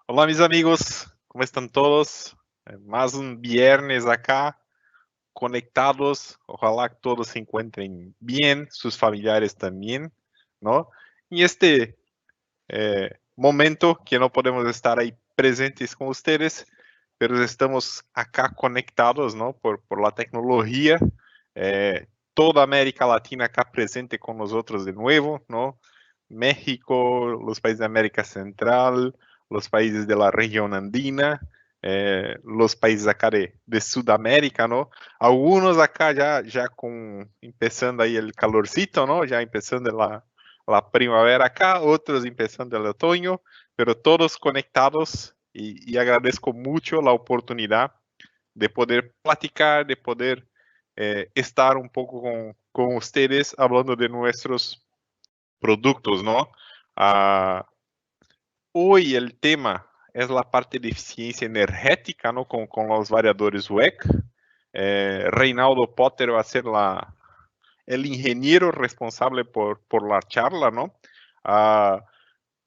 Hola mis amigos, ¿cómo están todos? Más un viernes acá, conectados. Ojalá que todos se encuentren bien, sus familiares también, ¿no? Y este momento que no podemos estar ahí presentes con ustedes, pero estamos acá conectados, ¿no? Por la tecnología. Toda América Latina acá presente con nosotros de nuevo, ¿no? México, los países de América Central, los países de la región andina, los países acá de Sudamérica, ¿no? Algunos acá ya con, empezando ahí el calorcito, ¿no? Ya empezando la primavera acá, otros empezando el otoño, pero todos conectados y agradezco mucho la oportunidad de poder platicar, de poder estar un poco con ustedes hablando de nuestros productos, ¿no? Ah, hoy el tema es la parte de eficiencia energética, ¿no? Con los variadores WEC. Reinaldo Potter va a ser el ingeniero responsable por la charla, ¿no? Ah,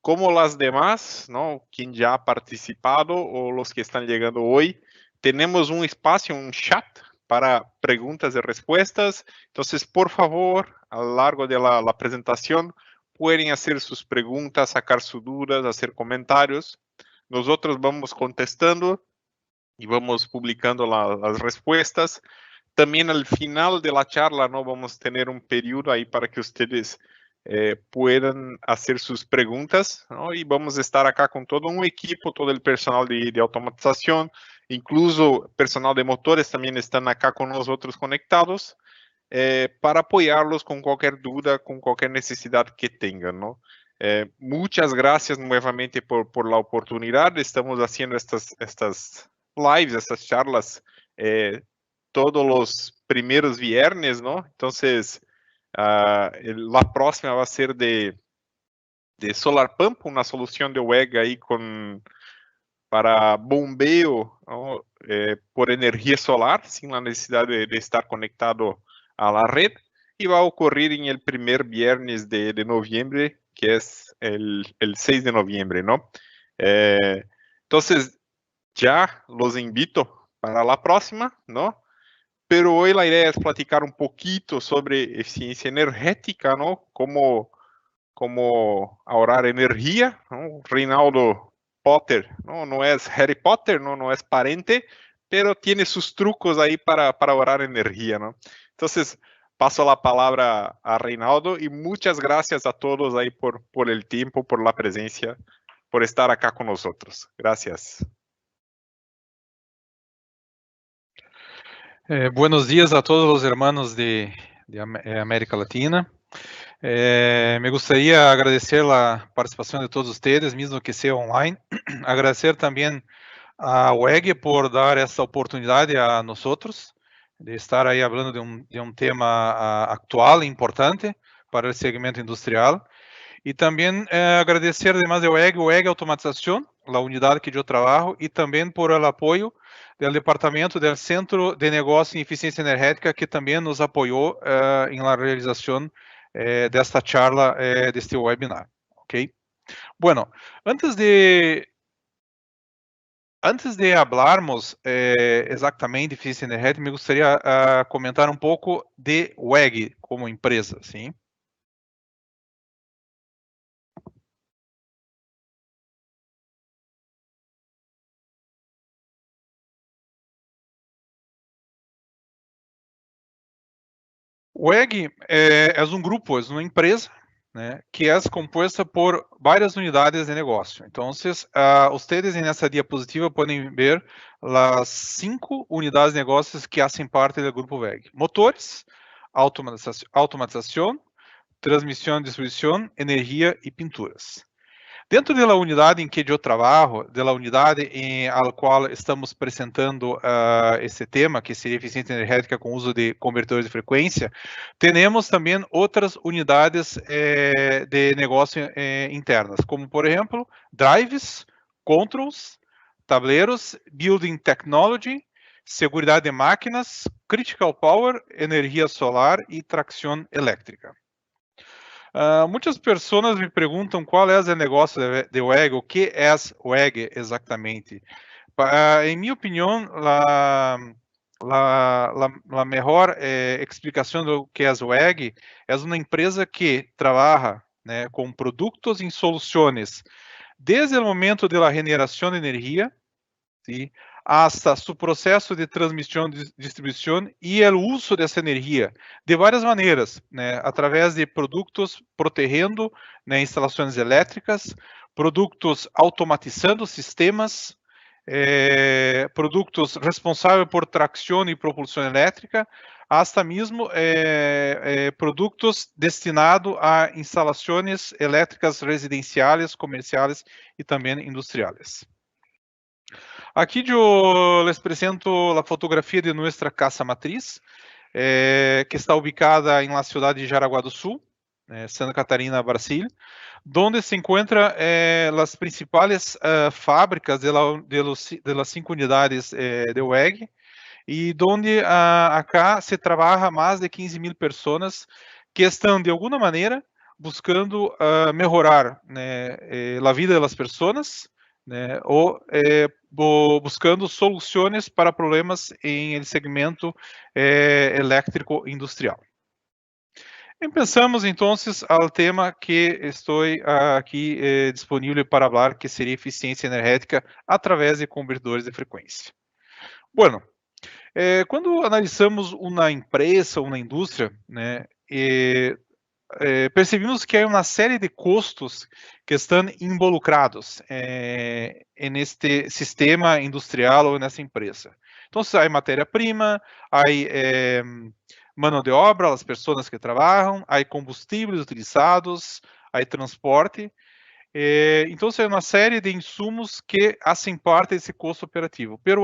como las demás, ¿no? Quien ya ha participado o los que están llegando hoy, tenemos un espacio, un chat para preguntas y respuestas. Entonces, por favor, a lo largo de la presentación, pueden hacer sus preguntas, sacar sus dudas, hacer comentarios. Nosotros vamos contestando y vamos publicando las respuestas. También al final de la charla, ¿no? Vamos a tener un periodo ahí para que ustedes puedan hacer sus preguntas, ¿no? Y vamos a estar acá con todo un equipo, todo el personal de automatización, incluso personal de motores también están acá con nosotros conectados para apoyarlos con cualquier duda, con cualquier necesidad que tengan, ¿no? Muchas gracias nuevamente por la oportunidad. Estamos haciendo estas lives, estas charlas todos los primeros viernes, ¿no? Entonces, la próxima va a ser de Solar Pump, una solución de WEG ahí para bombeo, ¿no? Por energía solar, sin la necesidad de estar conectado a la red. Y va a ocurrir en el primer viernes de noviembre, que es el 6 de noviembre, ¿no? Entonces, ya los invito para la próxima, ¿no? Pero hoy la idea es platicar un poquito sobre eficiencia energética, ¿no? Cómo ahorrar energía, ¿no? Reinaldo Potter, ¿no? No es Harry Potter, ¿no? No es parente, pero tiene sus trucos ahí para ahorrar energía, ¿no? Entonces, paso la palabra a Reinaldo y muchas gracias a todos ahí por el tiempo, por la presencia, por estar acá con nosotros. Gracias. Buenos días a todos los hermanos de América Latina. Me gustaría agradecer la participación de todos ustedes, mismo que sea online. Agradecer también a WEG por dar esta oportunidad a nosotros de estar ahí hablando de un tema actual e importante para el segmento industrial. Y también agradecer además de WEG Automatización, la unidad que yo trabajo, y también por el apoyo del Departamento del Centro de Negócio em Eficiência Energética, que também nos apoiou em la realização desta charla, deste webinar. Ok? Bueno, antes de hablarmos exatamente de eficiência energética, me gostaria comentar um pouco de WEG como empresa, sim? WEG é um grupo, é uma empresa, né, que é composta por várias unidades de negócio. Então, vocês nessa diapositiva podem ver as 5 unidades de negócios que fazem parte do grupo WEG: motores, automatização, transmissão, distribuição, energia e pinturas. Dentro da unidade em que eu trabalho, da unidade em a qual estamos apresentando esse tema, que seria eficiência energética com uso de convertedores de frequência, temos também outras unidades de negócio internas, como, por exemplo, drives, controls, tableros, building technology, segurança de máquinas, critical power, energia solar e tração elétrica. Muitas pessoas me perguntam qual é o negócio de WEG, o que é WEG exatamente. Em minha opinião, a melhor explicação do que é a WEG é uma empresa que trabalha, né, com produtos e soluções desde o momento da generação de energia, ¿sí?, hasta su processo de transmissão, distribuição e o uso dessa energia de várias maneiras, né, através de produtos protegendo, né, instalações elétricas, produtos automatizando sistemas, produtos responsáveis por tração e propulsão elétrica, hasta mesmo produtos destinados a instalações elétricas residenciais, comerciais e também industriais. Aqui eu les apresento a fotografia de nossa casa matriz, que está ubicada em la cidade de Jaraguá do Sul, Santa Catarina, Brasil, onde se encontram as principais fábricas de las 5 unidades de WEG, e onde acá se trabalha mais de 15.000 pessoas que estão, de alguma maneira, buscando melhorar, né, a vida das pessoas, né, ou buscando soluções para problemas em el segmento elétrico industrial. Pensamos então ao tema que estou aqui disponível para falar, que seria eficiência energética através de convertidores de frequência. Bueno, quando analisamos uma empresa, uma indústria, né, percebemos que há uma série de custos que estão involucrados neste sistema industrial ou nessa empresa. Então, há matéria-prima, há mano de obra, as pessoas que trabalham, há combustíveis utilizados, há transporte. Então, há uma série de insumos que fazem parte desse custo operativo. Mas há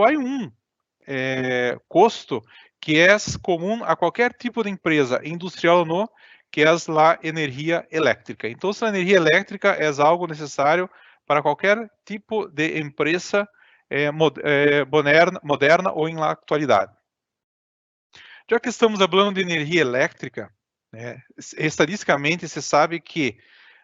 custo que é comum a qualquer tipo de empresa, industrial ou não, que é a energia elétrica. Então, a energia elétrica é algo necessário para qualquer tipo de empresa moderna ou em la atualidade. Já que estamos falando de energia elétrica, né, estatisticamente se sabe que,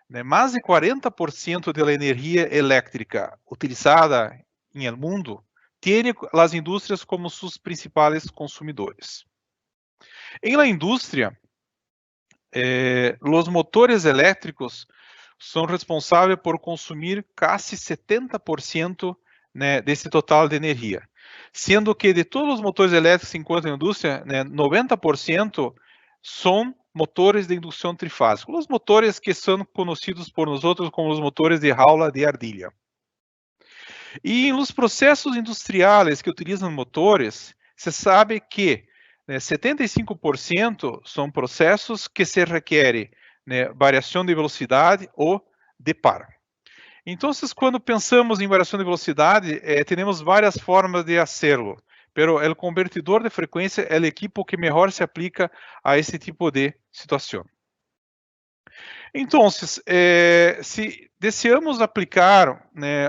né, mais de 40% da energia elétrica utilizada no mundo tem as indústrias como seus principais consumidores. Em la indústria, os motores elétricos são responsáveis por consumir quase 70%, né, desse total de energia, sendo que de todos os motores elétricos que se encontram na indústria, né, 90% são motores de indução trifásica, os motores que são conhecidos por nós outros como os motores de jaula de ardilha. E nos processos industriais que utilizam motores, se sabe que 75% são processos que se requerem, né, variação de velocidade ou de par. Então, quando pensamos em variação de velocidade, temos várias formas de fazê-lo, mas o convertidor de frequência é o equipo que melhor se aplica a esse tipo de situação. Então, se desejamos aplicar, né,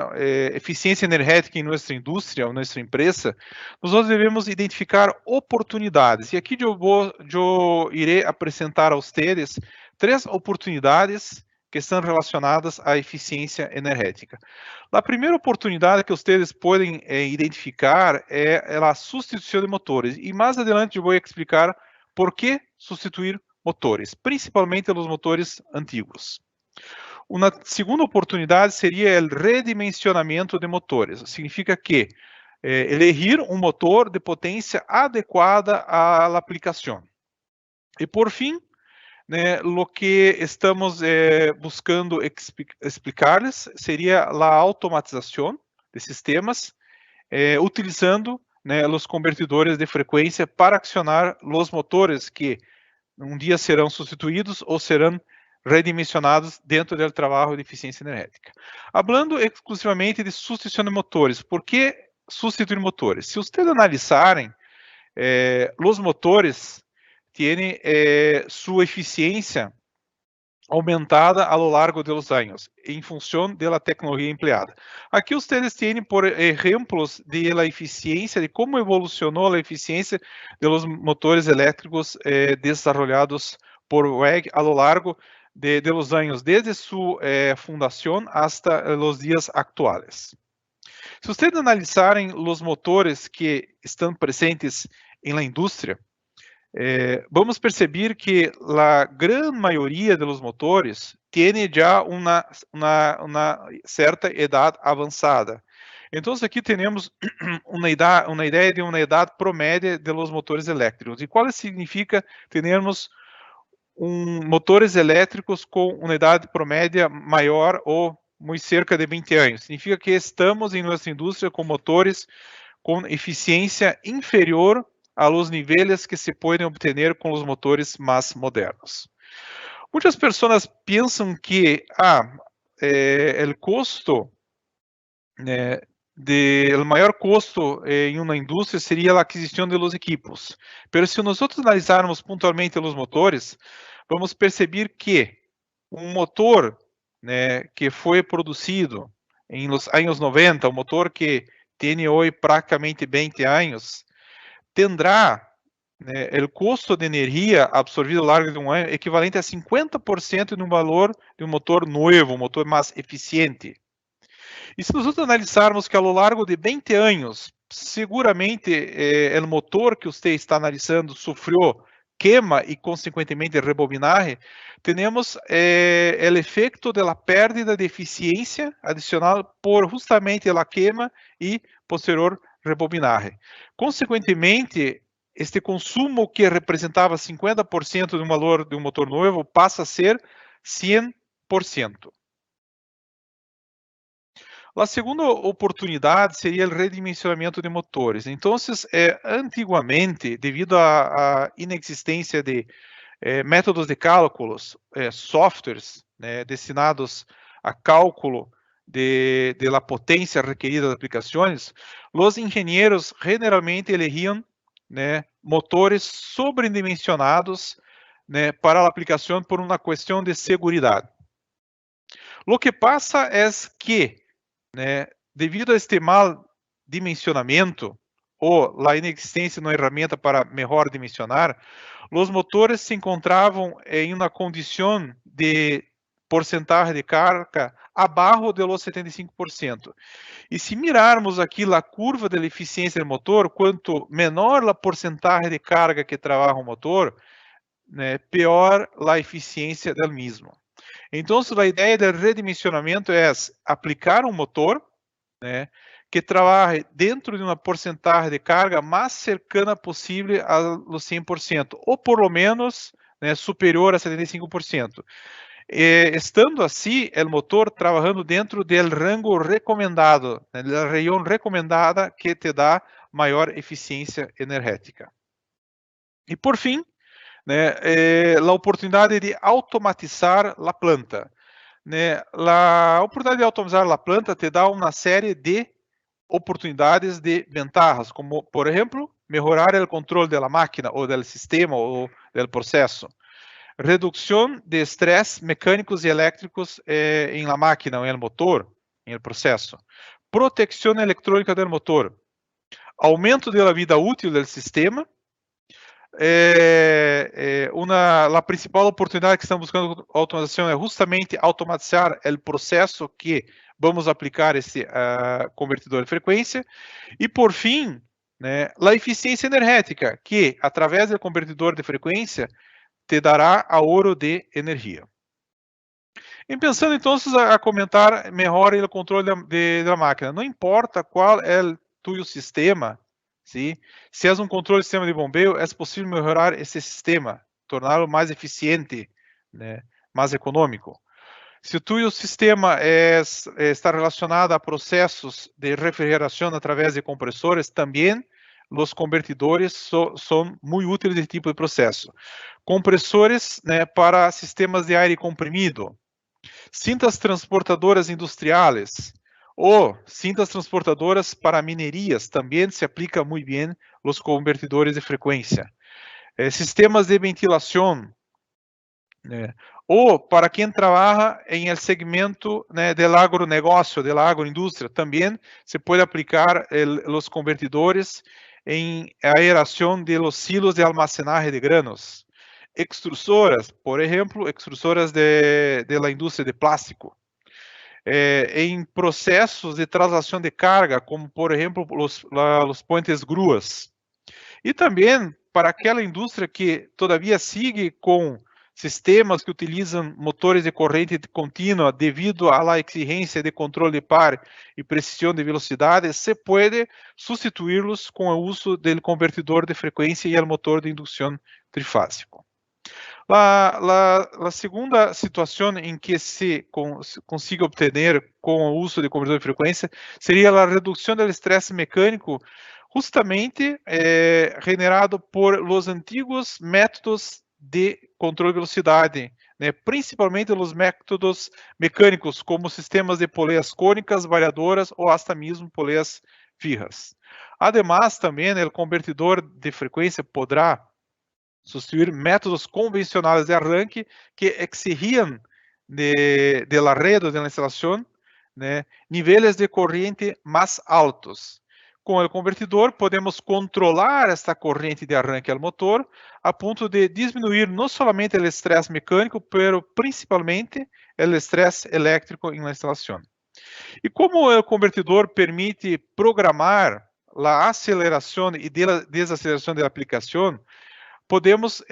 eficiência energética em nossa indústria ou nossa empresa, nós devemos identificar oportunidades. E aqui eu irei apresentar a vocês 3 oportunidades que estão relacionadas à eficiência energética. A primeira oportunidade que vocês podem identificar é a substituição de motores. E mais adiante eu vou explicar por que substituir motores, principalmente os motores antigos. Uma segunda oportunidade seria o redimensionamento de motores. Significa que elegir um motor de potência adequada à aplicação. E por fim, né, o que estamos buscando explicar-lhes seria a automatização de sistemas, utilizando, né, os convertidores de frequência para acionar os motores que um dia serão substituídos ou serão redimensionados dentro do trabalho de eficiência energética. Falando exclusivamente de substituição de motores, por que substituir motores? Se vocês analisarem, os motores têm sua eficiência aumentada ao longo dos anos, em função da tecnologia empleada. Aqui vocês têm, por exemplos de la eficiência, de como evolucionou a eficiência dos motores elétricos desenvolvidos por WEG ao longo de los años desde su fundación hasta los días actuales. Se ustedes analisarem os motores que estão presentes em la indústria, vamos perceber que a grande maioria dos motores tem já uma certa idade avançada. Então, aqui temos uma ideia de uma idade promédia dos motores elétricos. E qual significa termos motores elétricos com uma idade promédia maior ou muito cerca de 20 anos? Significa que estamos em nossa indústria com motores com eficiência inferior a los níveis que se podem obter com os motores mais modernos. Muitas pessoas pensam que o custo, o maior custo em uma indústria seria a aquisição de los equipos. Mas se nós analisarmos pontualmente os motores, vamos perceber que motor que foi produzido em los anos 90, um motor que tem hoje praticamente 20 anos, tendrá o custo de energia absorvido ao longo de um ano equivalente a 50% de um valor de um motor novo, um motor mais eficiente. E se nós analisarmos que ao longo de 20 anos, seguramente o motor que você está analisando sofreu queima e, consequentemente, rebobinagem, temos o efeito da perda de eficiência adicional por justamente a queima e posterior rebobinagem. Consequentemente, este consumo que representava 50% de um valor de um motor novo passa a ser 100%. A segunda oportunidade seria o redimensionamento de motores. Então, antigamente, devido à inexistência de métodos de cálculos, softwares destinados a cálculo de la potência requerida das aplicações, os engenheiros generalmente elegiam motores sobredimensionados para a aplicação por uma questão de segurança. O que passa é que, devido a este mal dimensionamento ou a inexistência de uma ferramenta para melhor dimensionar, os motores se encontravam em uma condição de porcentagem de carga abaixo de los 75%. E se mirarmos aqui a curva da eficiência do motor, quanto menor a porcentagem de carga que trabalha o motor, pior a eficiência do mesmo. Então, a ideia do redimensionamento é aplicar um motor que trabalhe dentro de uma porcentagem de carga mais cercana possível aos 100%, ou por lo menos superior a 75%. Estando assim, o motor trabalhando dentro do rango recomendado, da região recomendada que te dá maior eficiência energética. E por fim, a oportunidade de automatizar a planta. A oportunidade de automatizar a planta te dá uma série de oportunidades de vantagens, como, por exemplo, melhorar o controle da máquina ou do sistema ou do processo, redução de estresse mecânicos e elétricos em la máquina ou em el motor, em el processo, proteção eletrônica do motor, aumento da vida útil do sistema. A principal oportunidade que estamos buscando automatização é justamente automatizar o processo que vamos aplicar esse convertidor de frequência. E, por fim, a eficiência energética, que, através do convertidor de frequência, te dará ahorro de energia. E pensando, então, a comentar melhor o controle da máquina. Não importa qual é o teu sistema, ¿sí? Se é um controle de sistema de bombeio, é possível melhorar esse sistema, torná-lo mais eficiente, mais econômico. Se o teu sistema está relacionado a processos de refrigeração através de compressores, também os convertidores são muito úteis nesse tipo de processo. Compressores para sistemas de ar comprimido, cintas transportadoras industriais, ou cintas transportadoras para minerias, também se aplica muito bem os convertidores de frequência. Sistemas de ventilação, ou para quem trabalha em el segmento del agronegócio, da agroindústria, também se pode aplicar os convertidores em aeração de los silos de almacenagem de granos. extrusoras, por exemplo, extrusoras de la indústria de plástico, em processos de traslação de carga, como por exemplo os puentes gruas, e também para aquela indústria que todavia sigue com sistemas que utilizam motores de corrente contínua devido à exigência de controle de par e precisão de velocidade, se pode substituí-los com o uso do convertidor de frequência e o motor de indução trifásico. A segunda situação em que se consiga obter com o uso de convertidor de frequência seria a redução do estresse mecânico, justamente generado por los antigos métodos de controle de velocidade, né, principalmente os métodos mecânicos, como sistemas de poleias cônicas, variadoras ou até mesmo poleias fijas. Además, também o convertidor de frequência poderá substituir métodos convencionais de arranque que exigiam de la red ou de la instalação, né, níveis de corrente mais altos. Com o convertidor, podemos controlar esta corrente de arranque ao motor a ponto de diminuir não somente o estresse mecânico, mas principalmente o estresse elétrico na instalação. E como o convertidor permite programar a aceleração e desaceleração da aplicação, podemos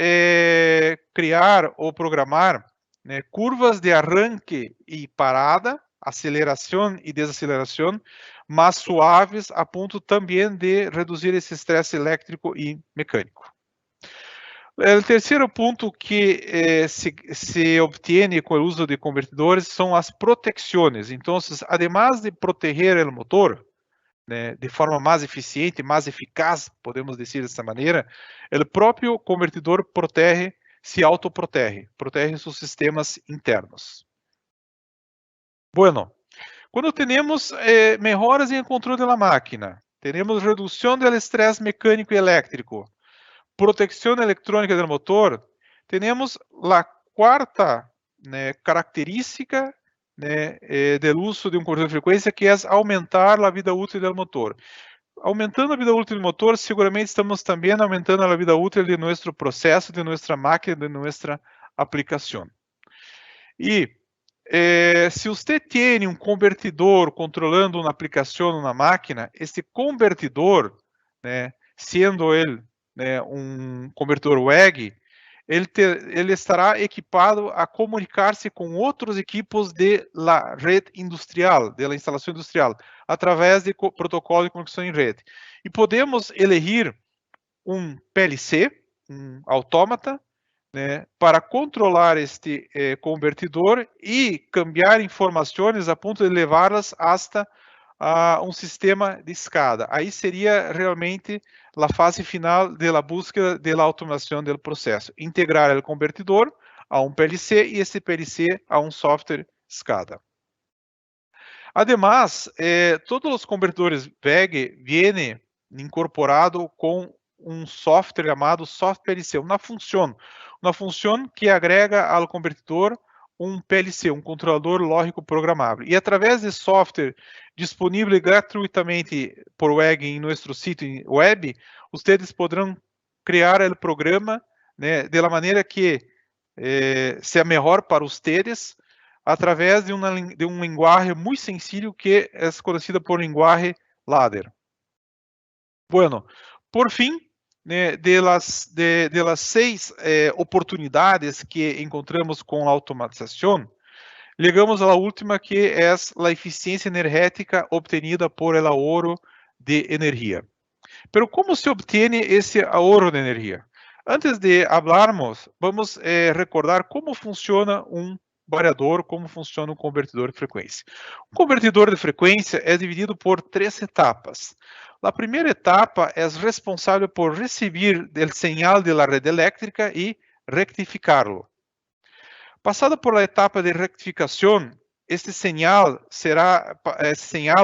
criar ou programar, né, curvas de arranque e parada, aceleração e desaceleração, mais suaves, a ponto também de reduzir esse estresse elétrico e mecânico. O terceiro ponto que se obtém com o uso de convertidores são as proteções. Então, además de proteger o motor, né, de forma mais eficiente, mais eficaz, podemos dizer dessa maneira, o próprio convertidor se autoprotege, protege seus sistemas internos. Bueno, quando temos melhoras em controle da máquina, temos redução do estresse mecânico e elétrico, proteção eletrônica do motor, temos a quarta, né, característica, né, do uso de um convertidor de frequência, que é aumentar a vida útil do motor. Aumentando a vida útil do motor, seguramente estamos também aumentando a vida útil de nosso processo, de nossa máquina, de nossa aplicação. E se você tem um convertidor controlando uma aplicação na máquina, este convertidor, né, sendo ele, né, um convertidor WEG, ele estará equipado a comunicar-se com outros equipos da rede industrial, da instalação industrial, através de protocolo de conexão em rede. E podemos elegir um PLC, um autômata, né, para controlar este convertidor e cambiar informações a ponto de levá-las hasta um sistema de escada. Aí seria realmente a fase final da busca da automação do processo. Integrar o convertidor a um PLC e esse PLC a um software SCADA. Además, todos os convertidores WEG vêm incorporado com um software chamado software PLC, uma função que agrega ao convertidor um PLC, um controlador lógico programável. E através de software disponível gratuitamente por WEG em nosso sítio web, vocês poderão criar o programa, né, de la maneira que seja melhor para vocês, através de um linguagem muito sencillo que é conhecido por linguagem ladder. Bueno, por fim, né, de las 6 oportunidades que encontramos com a automatização, chegamos à última, que é a eficiência energética obtenida por el ahorro de energia. Pero como se obtém esse ahorro de energia? Antes de hablarmos, vamos recordar como funciona um variador, como funciona um convertidor de frequência. Um convertidor de frequência é dividido por 3 etapas. A primeira etapa é responsável por receber o sinal da rede elétrica e rectificarlo. Passada por a etapa de rectificação, este sinal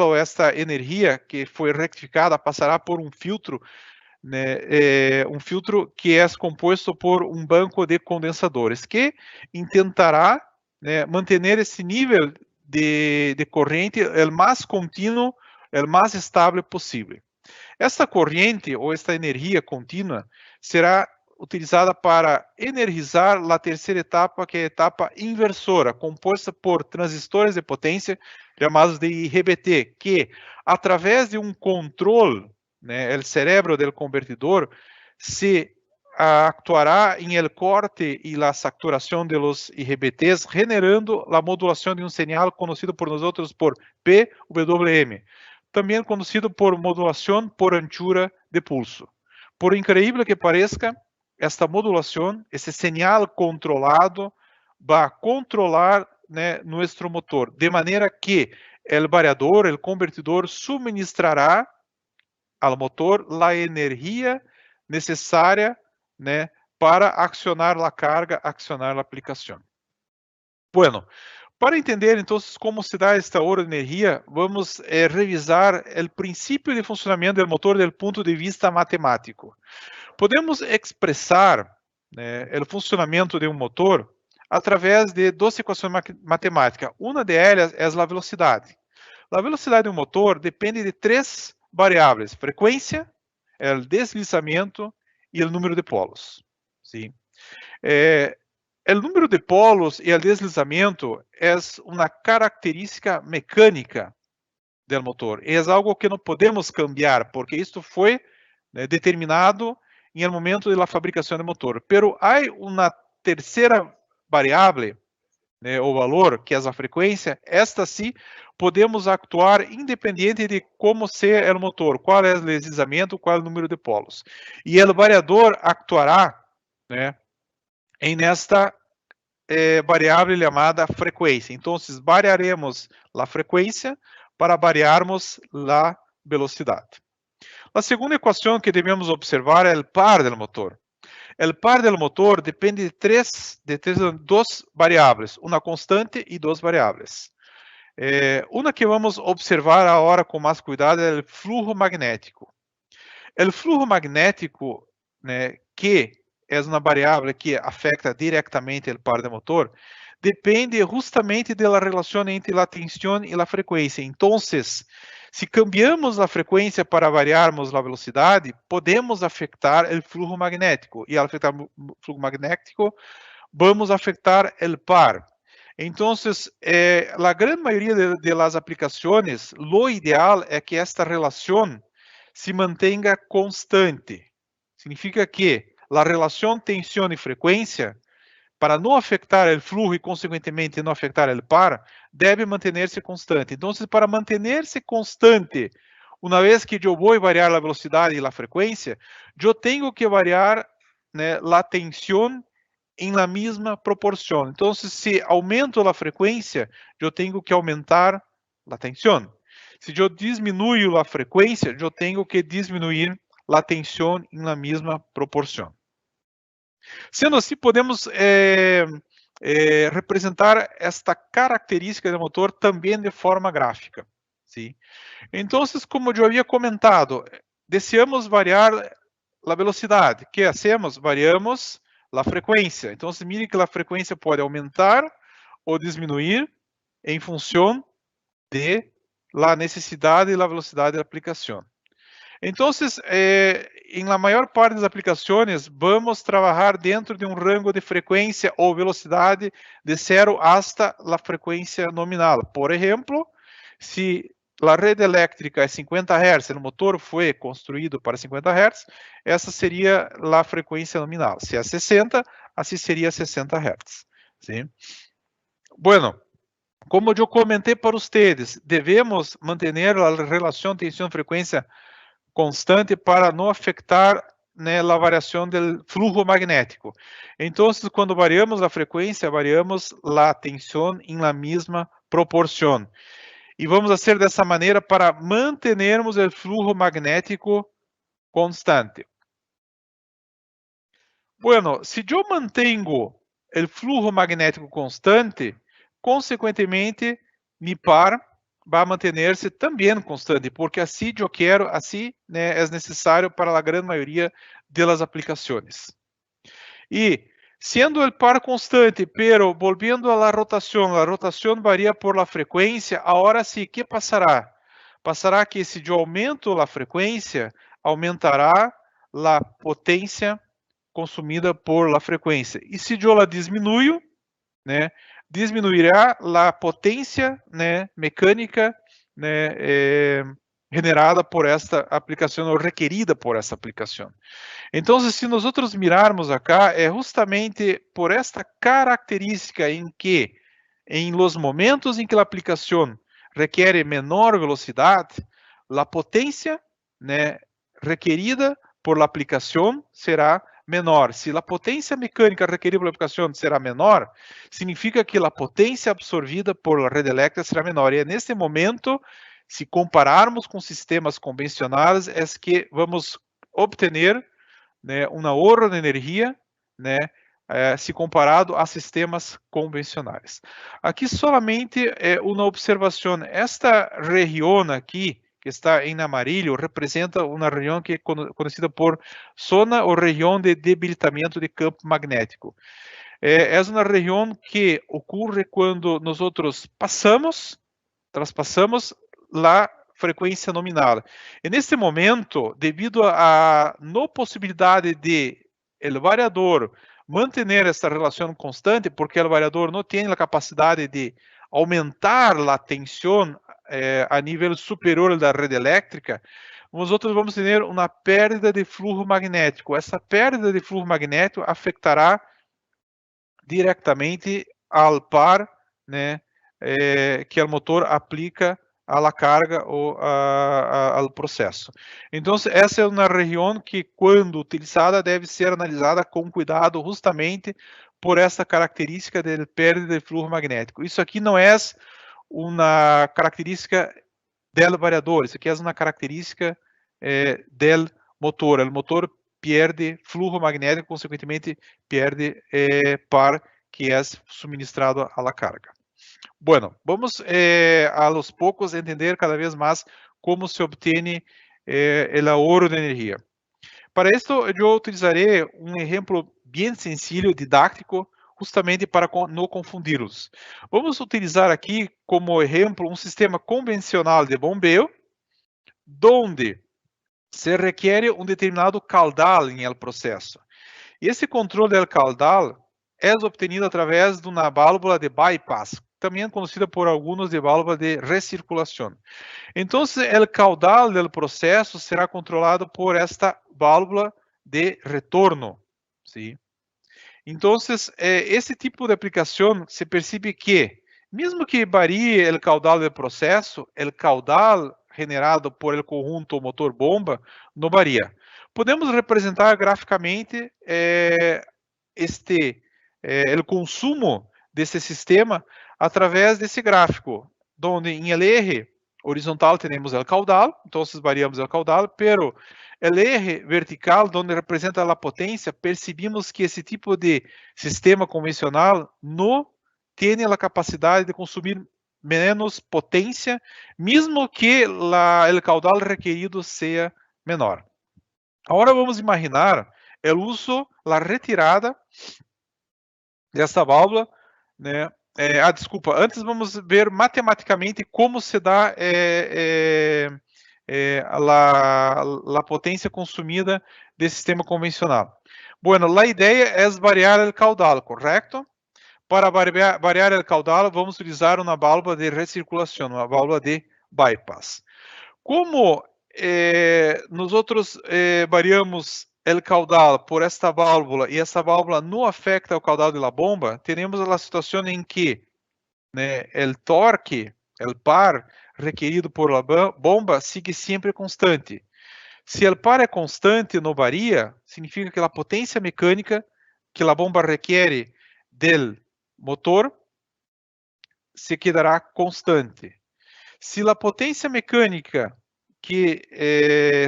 ou esta energia que foi rectificada passará por um filtro, né, um filtro que é composto por um banco de condensadores que intentará, né, manter esse nível de corrente o mais contínuo, o mais estável possível. Esta corrente ou esta energia contínua será utilizada para energizar a terceira etapa, que é a etapa inversora, composta por transistores de potência chamados de IGBT, que, através de um controle, né, o cérebro do convertidor se actuará em el corte e la saturação de los IGBTs, generando a modulação de um sinal conhecido por nós por PWM, também conhecido por modulação por anchura de pulso. Por incrível que pareça, esta modulação, esse sinal controlado, vai controlar, né, nosso motor, de maneira que o variador, o convertidor, suministrará ao motor a energia necessária, né, para acionar a carga, acionar a aplicação. Bueno, para entender, então, como se dá esta ordem de energia, vamos revisar o princípio de funcionamento do motor do ponto de vista matemático. Podemos expressar, né, o funcionamento de um motor através de duas equações matemáticas. Uma delas é a velocidade. A velocidade de um motor depende de três variáveis: frequência, o deslizamento e o número de polos. Sim. O número de polos e o deslizamento é uma característica mecânica do motor. É algo que não podemos cambiar, porque isto foi, né, determinado em el momento de la fabricação do motor. Pero há uma terceira variável, né, o valor, que é a frequência. Esta sim podemos actuar independente de como ser o motor, qual é o deslizamento, qual é o número de polos. E o variador actuará, né, em esta variável chamada frequência. Então, variaremos a frequência para variarmos a velocidade. A segunda equação que devemos observar é o par do motor. O par do motor depende de duas variáveis, uma constante e duas variáveis. Uma que vamos observar agora com mais cuidado é o fluxo magnético. O fluxo magnético, né, que é uma variável que afeta diretamente o par do motor, depende justamente da relação entre a tensão e a frequência. Então, se cambiamos a frequência para variarmos a velocidade, podemos afetar o fluxo magnético. E ao afetar o fluxo magnético, vamos afetar o par. Então, a grande maioria das aplicações, o ideal é que esta relação se mantenha constante. Significa que a relação tensão e frequência, para não afetar o fluxo e, consequentemente, não afetar o par, deve manter-se constante. Então, para manter-se constante, uma vez que eu vou variar a velocidade e a frequência, eu tenho que variar, né, a tensão em la mesma proporção. Então, se aumento a frequência, eu tenho que aumentar a tensão. Se eu diminuo a frequência, eu tenho que diminuir a tensão em la mesma proporção. Sendo assim, podemos representar esta característica do motor também de forma gráfica. Sim? Então, como eu havia comentado, desejamos variar a velocidade. O que hacemos? Variamos a frequência. Então, mire que a frequência pode aumentar ou diminuir em função de la necessidade e la velocidade da aplicação. Então, em la maior parte das aplicações, vamos trabalhar dentro de um rango de frequência ou velocidade de 0 hasta a frequência nominal. Por exemplo, se a rede elétrica é 50 Hz, o motor foi construído para 50 Hz, essa seria a frequência nominal. Se é 60, assim seria 60 Hz. Sim? Bueno, como eu comentei para vocês, devemos manter a relação tensão-frequência constante para não afetar, né, a variação do fluxo magnético. Então, quando variamos a frequência, variamos a tensão em la mesma proporção. E vamos fazer dessa maneira para mantermos o fluxo magnético constante. Bueno, se eu mantenho o fluxo magnético constante, consequentemente, mi par vai manter-se também constante, porque assim eu quero, assim, né, é necessário para a grande maioria das aplicações. E, sendo o par constante, pero volviendo a rotação varia por la frequência, agora sim, que passará? Passará que se eu aumento a frequência, aumentará a potência consumida por la frecuencia. Y si yo la disminuyo, né, disminuirá a potência, né, mecânica, né, generada por esta aplicação ou requerida por esta aplicação. Então, se nós mirarmos acá, é justamente por esta característica em que, em los momentos em que a aplicação requer menor velocidade, a potência, né, requerida por la aplicação será menor. Se a potência mecânica requerida pela aplicação será menor, significa que a potência absorvida por la rede elétrica será menor. E é neste momento, se compararmos com sistemas convencionais, é que vamos obter, né, um ahorro de energia, né, se comparado a sistemas convencionais. Aqui solamente uma observação. Esta região aqui, que está em amarillo, representa uma região que é conhecida por zona ou região de debilitamento de campo magnético. É uma região que ocorre quando nós traspassamos a frequência nominal. E neste momento, devido à não possibilidade de o variador manter essa relação constante, porque o variador não tem a capacidade de aumentar a tensão a nível superior da rede elétrica, nós vamos ter uma perda de fluxo magnético. Essa perda de fluxo magnético afetará diretamente ao par, né, que o motor aplica a la carga ou ao processo. Então, essa é uma região que, quando utilizada, deve ser analisada com cuidado, justamente por essa característica de perda de fluxo magnético. Isso aqui não é uma característica do variador, isso aqui é uma característica do motor. O motor perde fluxo magnético, consequentemente perde par que é suministrado a la carga. Bueno, vamos a los poucos entender cada vez mais como se obtém o ahorro de energia. Para isso, eu utilizarei um exemplo bem sencillo, didático, justamente para não confundi-los. Vamos utilizar aqui como exemplo um sistema convencional de bombeio, onde se requer um determinado caudal em el processo. E esse controle do caudal é obtenido através de uma válvula de bypass, também conhecida por alguns de válvula de recirculação. Então, o caudal do processo será controlado por esta válvula de retorno. ¿Sí? Então, esse tipo de aplicação se percebe que, mesmo que varie o caudal do processo, o caudal generado por el conjunto motor-bomba não varia. Podemos representar graficamente o consumo desse sistema através desse gráfico, onde em el eje horizontal temos o caudal, então variamos o caudal, pero o eje vertical, onde representa a potência, percebemos que esse tipo de sistema convencional não tem a capacidade de consumir menos potência, mesmo que o caudal requerido seja menor. Agora vamos imaginar o uso, a retirada dessa válvula, né? Desculpa, antes vamos ver matematicamente como se dá a potência consumida desse sistema convencional. Bueno, a ideia é variar o caudal, correto? Para variar o caudal, vamos utilizar uma válvula de recirculação, uma válvula de bypass. Como nós variamos o caudal por esta válvula e essa válvula não afeta o caudal da bomba, teremos a situação em que, né, o torque, o par requerido por la bomba sigue sempre constante. Se o par é constante, não varia, significa que a potência mecânica que a bomba requer do motor se quedará constante. Se a potência mecânica que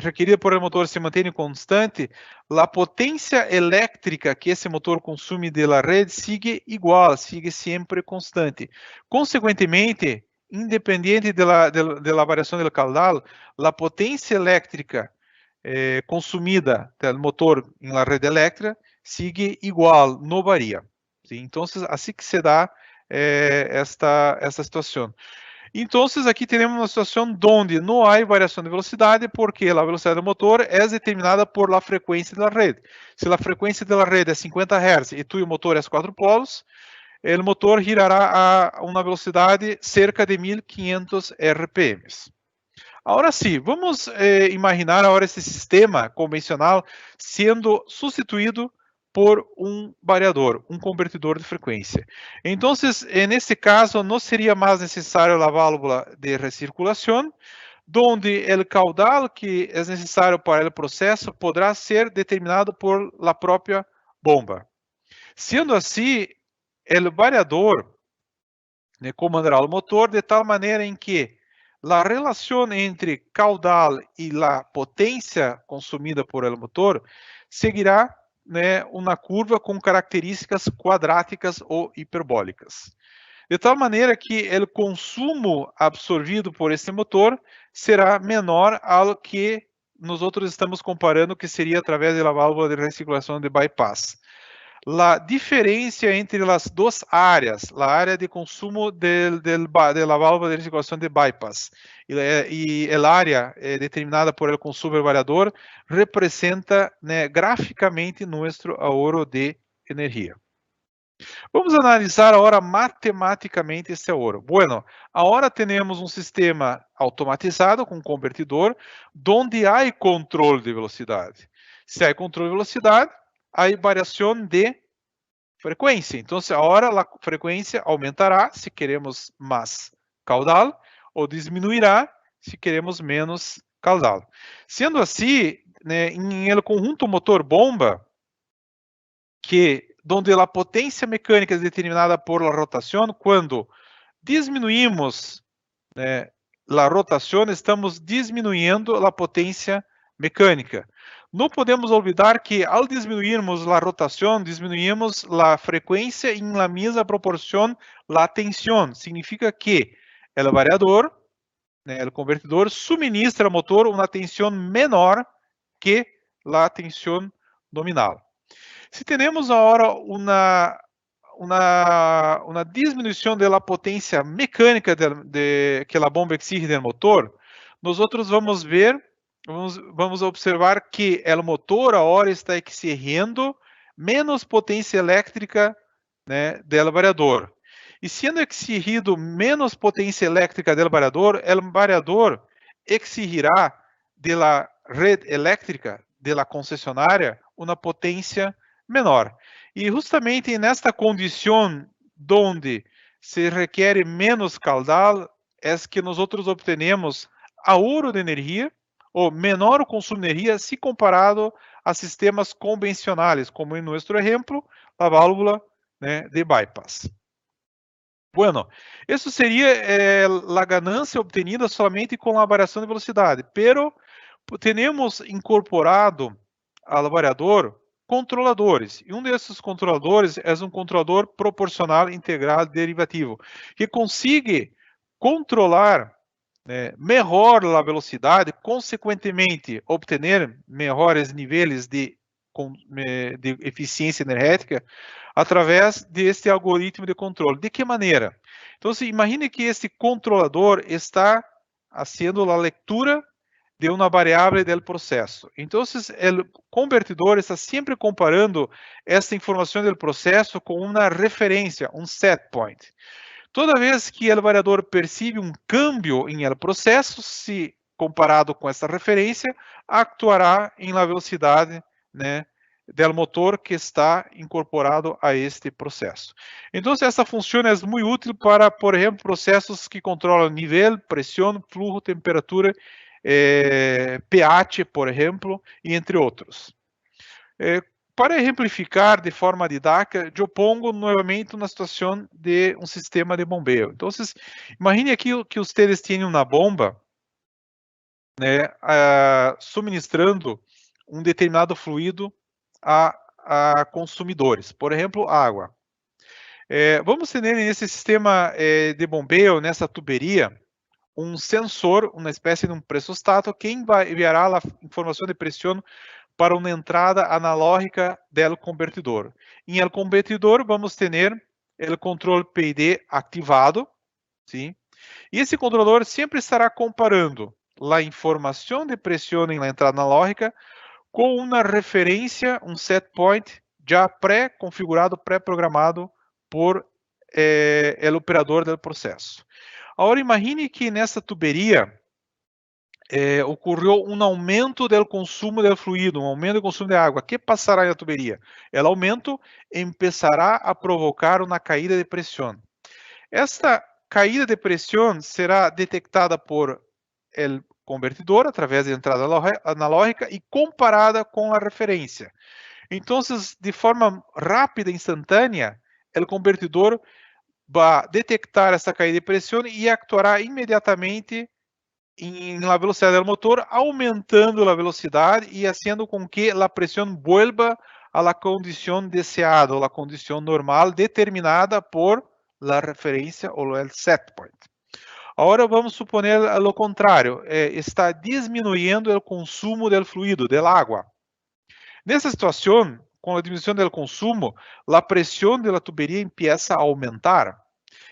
requerida por el motor se mantém constante, a potência elétrica que esse motor consome de la rede sigue igual, sigue sempre constante. Consequentemente, independente de la variação do caudal, a potência elétrica consumida pelo motor em la rede elétrica sigue igual, não varia. ¿Sí? Então, assim que se dá esta situação. Entonces, aqui temos uma situação onde não há variação de velocidade, porque a velocidade do motor é determinada por la frequência da rede. Se a frequência da rede é 50 Hz e tu e o motor é 4 polos, o motor girará a uma velocidade cerca de 1500 RPM. Agora sim, vamos imaginar agora esse sistema convencional sendo substituído por um variador, um convertidor de frequência. Então, nesse caso, não seria mais necessário a válvula de recirculação, onde o caudal que é necessário para o processo poderá ser determinado por la própria bomba. Sendo assim, o variador comandará o motor de tal maneira em que a relação entre caudal e a potência consumida por el motor seguirá uma curva com características quadráticas ou hiperbólicas. De tal maneira que o consumo absorvido por esse motor será menor ao que nós estamos comparando, que seria através da válvula de recirculação de bypass. A diferença entre as duas áreas, a área de consumo da válvula de recirculação de bypass e a área determinada por el consumo do variador, representa graficamente nosso ahorro de energia. Vamos analisar agora matematicamente este ahorro. Bueno, agora temos um sistema automatizado com convertidor, onde há controle de velocidade. Se há controle de velocidade, há variação de frequência. Então, agora a frequência aumentará se queremos mais caudal, ou diminuirá se queremos menos caudal. Sendo assim, em el conjunto motor-bomba, que onde a potência mecânica é determinada por la rotação, quando diminuímos a rotação, estamos diminuindo a potência mecânica. Não podemos olvidar que, ao diminuirmos a rotação, diminuímos a frequência em la mesma proporção a tensão. Significa que o variador, o convertidor, suministra ao motor uma tensão menor que a tensão nominal. Se temos agora uma diminuição da potência mecânica que a bomba exige do motor, nós vamos observar que o motor agora está exigindo menos potência elétrica do variador. E sendo exigido menos potência elétrica do variador, o variador exigirá da rede elétrica da concessionária uma potência menor. E justamente nesta condição onde se requer menos caudal, é que nós obtenemos ahorro de energia ou menor consumo de energia se comparado a sistemas convencionais, como em nosso exemplo, a válvula de bypass. Bueno, isso seria a ganância obtenida somente com a variação de velocidade, pero temos incorporado ao variador controladores, e um desses controladores é um controlador proporcional integrado derivativo, que consiga controlar melhor a velocidade, consequentemente obter melhores níveis de eficiência energética através deste algoritmo de controle. De que maneira? Então, imagine que este controlador está fazendo a leitura de uma variável do processo. Então, o convertidor está sempre comparando esta informação do processo com uma referência, um set point. Toda vez que o variador percebe um câmbio em el processo, se comparado com essa referência, actuará em la velocidade do motor que está incorporado a este processo. Então, essa função é muito útil para, por exemplo, processos que controlam nível, pressão, fluxo, temperatura, pH, por exemplo, e entre outros. Para exemplificar de forma didática, eu pongo novamente uma situação de um sistema de bombeio. Então, imagine aqui que vocês têm uma bomba suministrando um determinado fluido a consumidores, por exemplo, água. Vamos ter nesse sistema de bombeio, nessa tuberia, um sensor, uma espécie de um pressostato, que enviará a informação de pressão para uma entrada analógica do convertidor. Em el convertidor, vamos ter o controle PID ativado, sim? E esse controlador sempre estará comparando a informação de pressão na entrada analógica com uma referência, um set point já pré-configurado, pré-programado por o operador do processo. Agora imagine que nessa tuberia ocorreu um aumento do consumo do fluido, um aumento do consumo de água. O que passará na tuberia? O aumento começará a provocar uma caída de pressão. Esta caída de pressão será detectada por o convertidor através da entrada analógica e comparada com a referência. Então, de forma rápida e instantânea, o convertidor vai detectar essa caída de pressão e actuará imediatamente na velocidade do motor, aumentando a velocidade e fazendo com que a pressão vuelva à condição deseada, ou à condição normal determinada por a referência ou o set point. Agora vamos suponer o contrário, está diminuindo o consumo do fluido, da água. Nessa situação, com a diminuição do consumo, a pressão da tuberia começa a aumentar.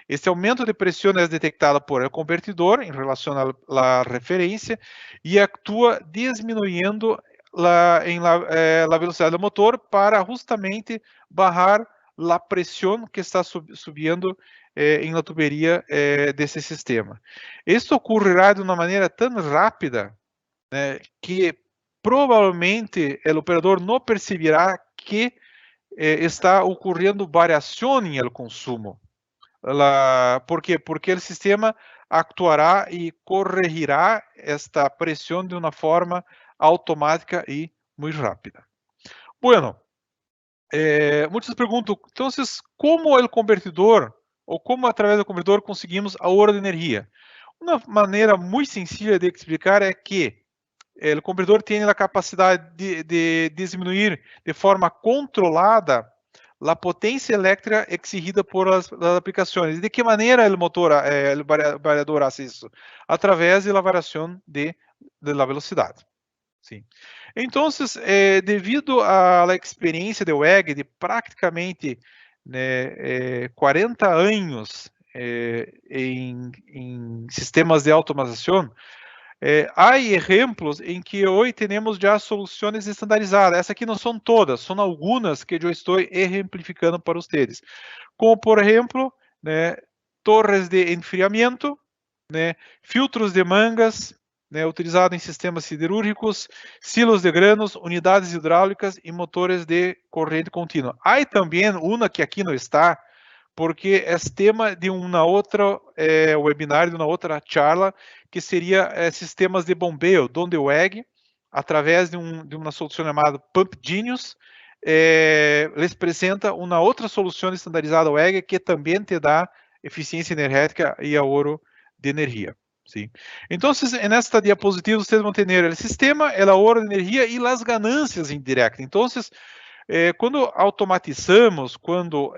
Este aumento de pressão é detectado por el convertidor em relação à referência e atua diminuindo a velocidade do motor para justamente bajar a pressão que está subindo na tuberia desse sistema. Isso ocorrerá de uma maneira tão rápida, né, que provavelmente o operador não perceberá que está ocorrendo variação no consumo. ¿Por quê? Porque o sistema actuará e corrigirá esta pressão de uma forma automática e muito rápida. Bueno, muitos perguntam, então, como o convertidor, ou como através do convertidor conseguimos ahorro de energia? Uma maneira muito sencilla de explicar é que o convertidor tem a capacidade de diminuir de forma controlada a potência elétrica exigida por as aplicações. De que maneira o motor, o variador faz isso? Através da variação da velocidade. Sim. Então, devido à experiência de WEG de praticamente 40 anos em sistemas de automatização, há exemplos em que hoje temos já soluções estandarizadas. Essas aqui não são todas, são algumas que eu estou exemplificando para vocês. Como, por exemplo, torres de enfriamento, filtros de mangas, utilizados em sistemas siderúrgicos, silos de granos, unidades hidráulicas e motores de corrente contínua. Há também uma que aqui não está, porque é tema de uma outra webinar, de uma outra charla, que seria sistemas de bombeio, onde o WEG, através de uma solução chamada Pump Genius, les apresenta uma outra solução estandarizada WEG que também te dá eficiência energética e ahorro de energia. Sim. Então, nesta diapositiva, vocês vão ter o sistema, o ahorro de energia e as ganâncias indiretas. Então, quando automatizamos, quando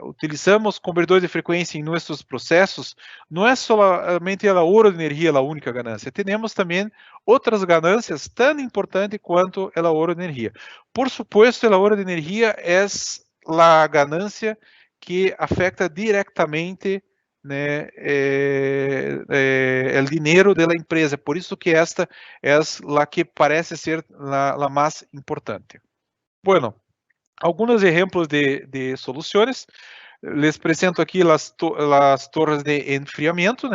utilizamos convertidores de frequência em nossos processos, não é somente o ahorro de energia a única ganância. Temos também outras ganâncias tão importantes quanto o ahorro de energia. Por supuesto, o ahorro de energia é a ganância que afeta diretamente o dinheiro da empresa. Por isso que esta é a que parece ser a mais importante. Bueno, algunos ejemplos de soluciones. Les presento aqui as torres de enfriamento,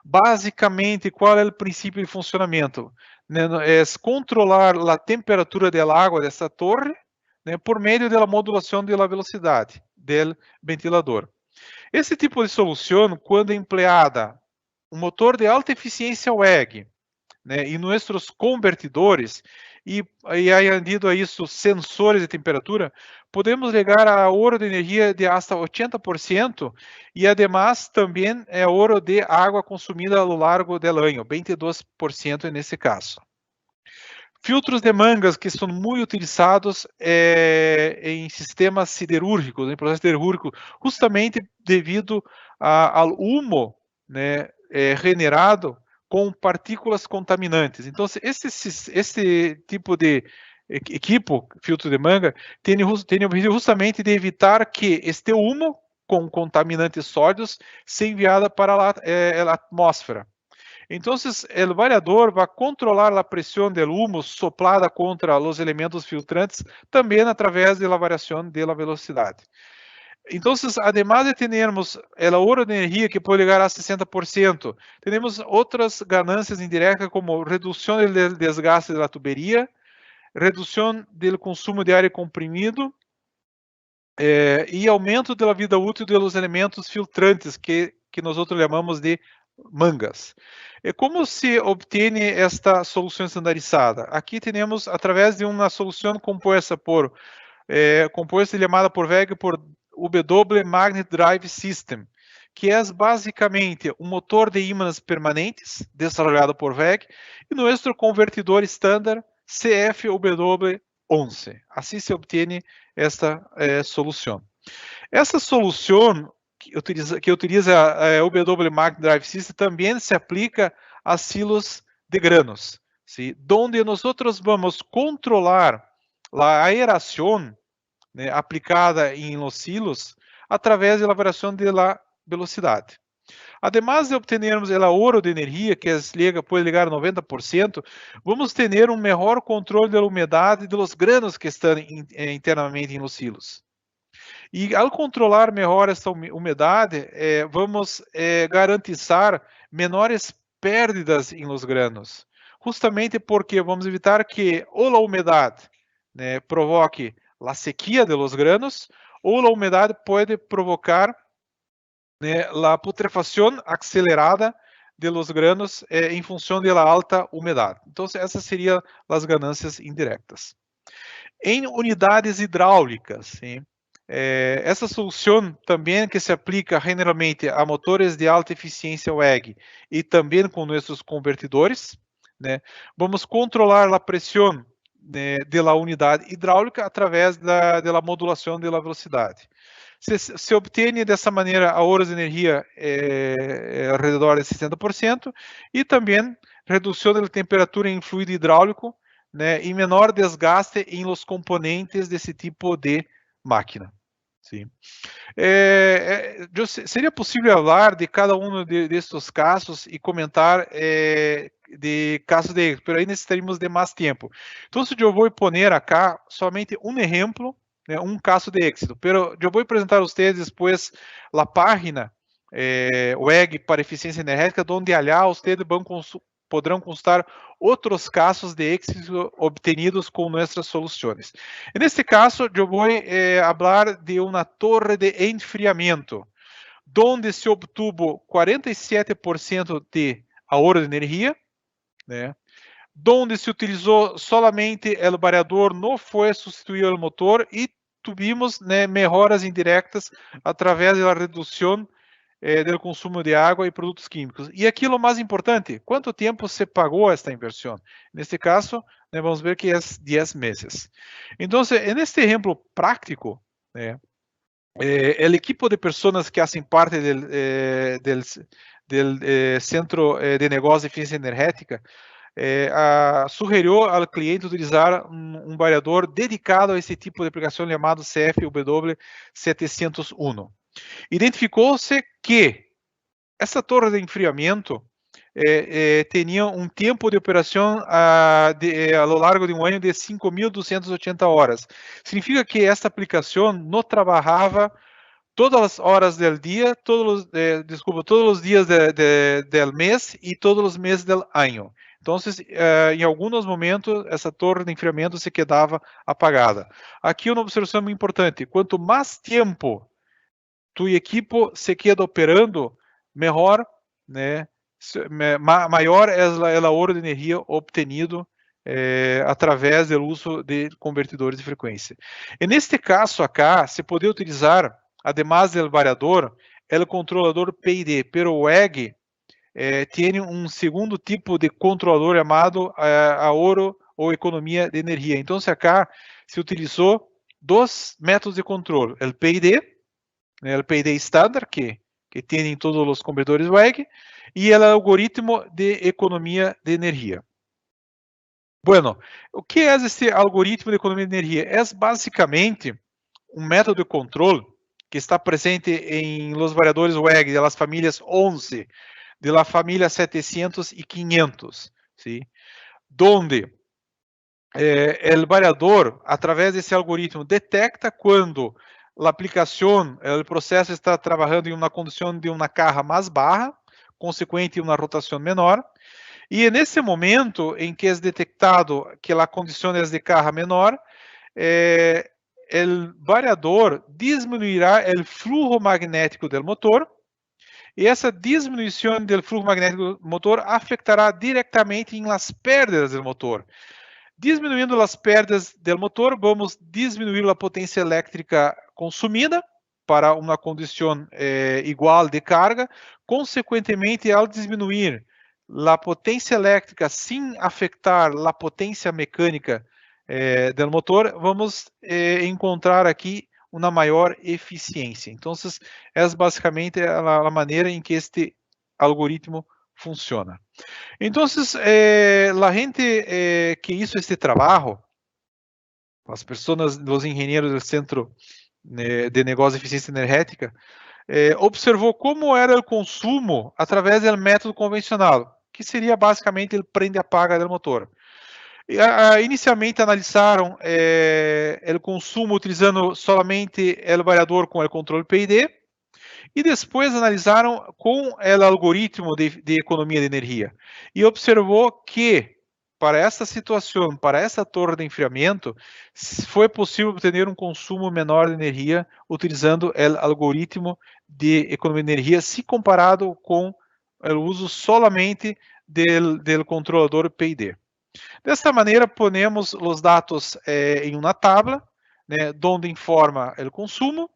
Basicamente, qual é o princípio de funcionamento? É controlar a temperatura da água dessa torre, por meio da modulação da velocidade do ventilador. Esse tipo de solução, quando empleada um motor de alta eficiência WEG, e nossos convertidores, e añadido a isso sensores de temperatura, podemos chegar a ahorro de energia de hasta 80% e, además, também ahorro de água consumida ao largo do ano, 22% nesse caso. Filtros de mangas que são muito utilizados em sistemas siderúrgicos, em processo siderúrgico, justamente devido ao humo generado com partículas contaminantes. Então, esse tipo de equipo, filtro de manga, tem o objetivo justamente de evitar que este humo com contaminantes sólidos ser enviada para a atmósfera. Então, o variador vai controlar a pressão do humo soplada contra os elementos filtrantes também através da variação da velocidade. Então, además de termos o ahorro de energia que pode chegar a 60%, temos outras ganâncias indiretas como redução do desgaste da tuberia, redução do consumo de ar comprimido e aumento da vida útil dos elementos filtrantes que nós chamamos de mangas. Como se obtém esta solução estandarizada? Aqui temos através de uma solução composta chamada por WEG por W Magnet Drive System, que é basicamente um motor de ímãs permanentes desenvolvido por WEG e nosso convertidor estándar CFW11. Assim se obtém esta solução. Essa solução que utiliza o W Magnet Drive System também se aplica a silos de granos, ¿sí? Donde nós vamos controlar a aeração, né, aplicada em los silos através da variação da velocidade. Además de obtermos o ahorro de energia, que pode chegar a 90%, vamos ter um melhor controle da umidade dos granos que estão internamente em los silos. E ao controlar melhor essa umidade, vamos garantizar menores perdas em los granos, justamente porque vamos evitar que ou a umidade, né, provoque a sequia de los granos, ou a umidade pode provocar, né, a putrefação acelerada de los granos em função da alta umidade. Então, essas seriam as ganâncias indiretas. Em unidades hidráulicas, sim, essa solução também que se aplica generalmente a motores de alta eficiência WEG e também com nossos convertidores, né, vamos controlar a pressão da unidade hidráulica através da modulação da velocidade. Se obtém dessa maneira ahorros de energia ao redor de 60% e também redução da temperatura em fluido hidráulico, né, e menor desgaste em los componentes desse tipo de máquina. Sim. Seria possível falar de cada um destes casos e comentar de casos de éxito, mas aí necessitaríamos de mais tempo. Então, eu vou poner acá somente um exemplo, né, um caso de éxito, mas eu vou apresentar a vocês depois a página WEG para eficiência energética, onde allá vocês poderão consultar outros casos de éxito obtenidos com nossas soluções. Neste caso, eu vou falar de uma torre de enfriamento, onde se obtuvo 47% de ahorro de energia, né, onde se utilizou solamente o variador, não foi substituído o motor e tivemos, né, melhoras indiretas através da redução do consumo de água e produtos químicos. E aquilo mais importante, quanto tempo se pagou esta inversão? Neste caso, né, vamos ver que é 10 meses. Então, neste exemplo prático, né, o equipo de pessoas que fazem parte do Centro de Negócios de Eficiência Energética sugeriu ao cliente utilizar um variador dedicado a esse tipo de aplicação chamado CFW701. Identificou-se que essa torre de enfriamento tinha um tempo de operação ao largo de um ano de 5.280 horas. Significa que esta aplicação não trabalhava todas as horas do dia, todos os dias do mês e todos os meses do ano. Então, em alguns momentos, essa torre de enfriamento se quedava apagada. Aqui uma observação muito importante: quanto mais tempo tu equipo se queda operando, melhor, né, maior é o ahorro de energia obtenido através do uso de convertidores de frequência. E neste caso acá, se pode utilizar, además do variador, o controlador PID, pero o WEG tem um segundo tipo de controlador chamado ahorro ou economia de energia. Então, acá se utilizou dois métodos de controle, o PID, o PID estándar, que tem em todos os convertidores WEG, e o algoritmo de economia de energia. Bueno, o que é esse algoritmo de economia de energia? É basicamente um método de controle que está presente em los variadores WEG de las familias 11, de la familia 700 y 500, ¿sí? Donde el variador, a través desse algoritmo, detecta quando a aplicação, o processo está trabalhando em uma condição de uma carga mais baixa, consequente uma rotação menor, e nesse momento em que é detectado que a condição é de carga menor, o variador diminuirá o fluxo magnético do motor, e essa diminuição do fluxo magnético do motor afetará diretamente em las perdas do motor. Diminuindo as perdas do motor, vamos diminuir a potência elétrica consumida para uma condição igual de carga. Consequentemente, ao diminuir a potência elétrica sem afetar a potência mecânica do motor, vamos encontrar aqui uma maior eficiência. Então, é basicamente a maneira em que este algoritmo funciona. Então, a gente que hizo este trabalho, as pessoas, os engenheiros do Centro de Negócios de Eficiência Energética, observou como era o consumo através do método convencional, que seria basicamente o prende-apaga do motor. Inicialmente analisaram o consumo utilizando somente o variador com o controle PID, e depois analisaram com o algoritmo de economia de energia e observou que para essa situação, para essa torre de enfriamento, foi possível obter um consumo menor de energia utilizando o algoritmo de economia de energia, se comparado com o uso solamente do controlador PID. Desta maneira, ponemos os dados em uma tabla, né, onde informa o consumo,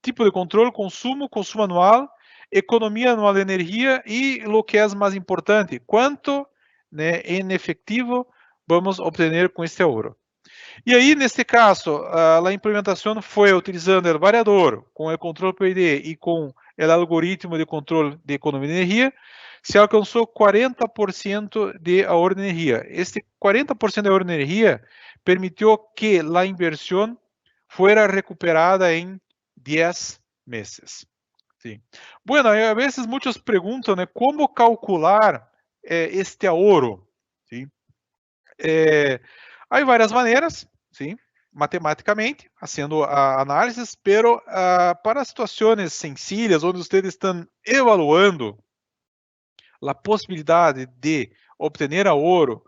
tipo de controle, consumo anual, economia anual de energia e o que é mais importante, quanto em efetivo vamos obter com este euro. E aí, neste caso, a implementação foi utilizando o variador com o controle PID e com o algoritmo de controle de economia de energia, se alcançou 40% de ahorro de energia. Este 40% de ahorro de energia permitiu que a inversão fuera recuperada em 10 meses. Sí. Bueno, a veces muchos preguntan, ¿no?, ¿cómo calcular este ahorro? ¿Sí? Hay varias maneiras, ¿sí?, matematicamente, haciendo análises, pero para situações sencillas, onde ustedes estão evaluando a possibilidade de obter ahorro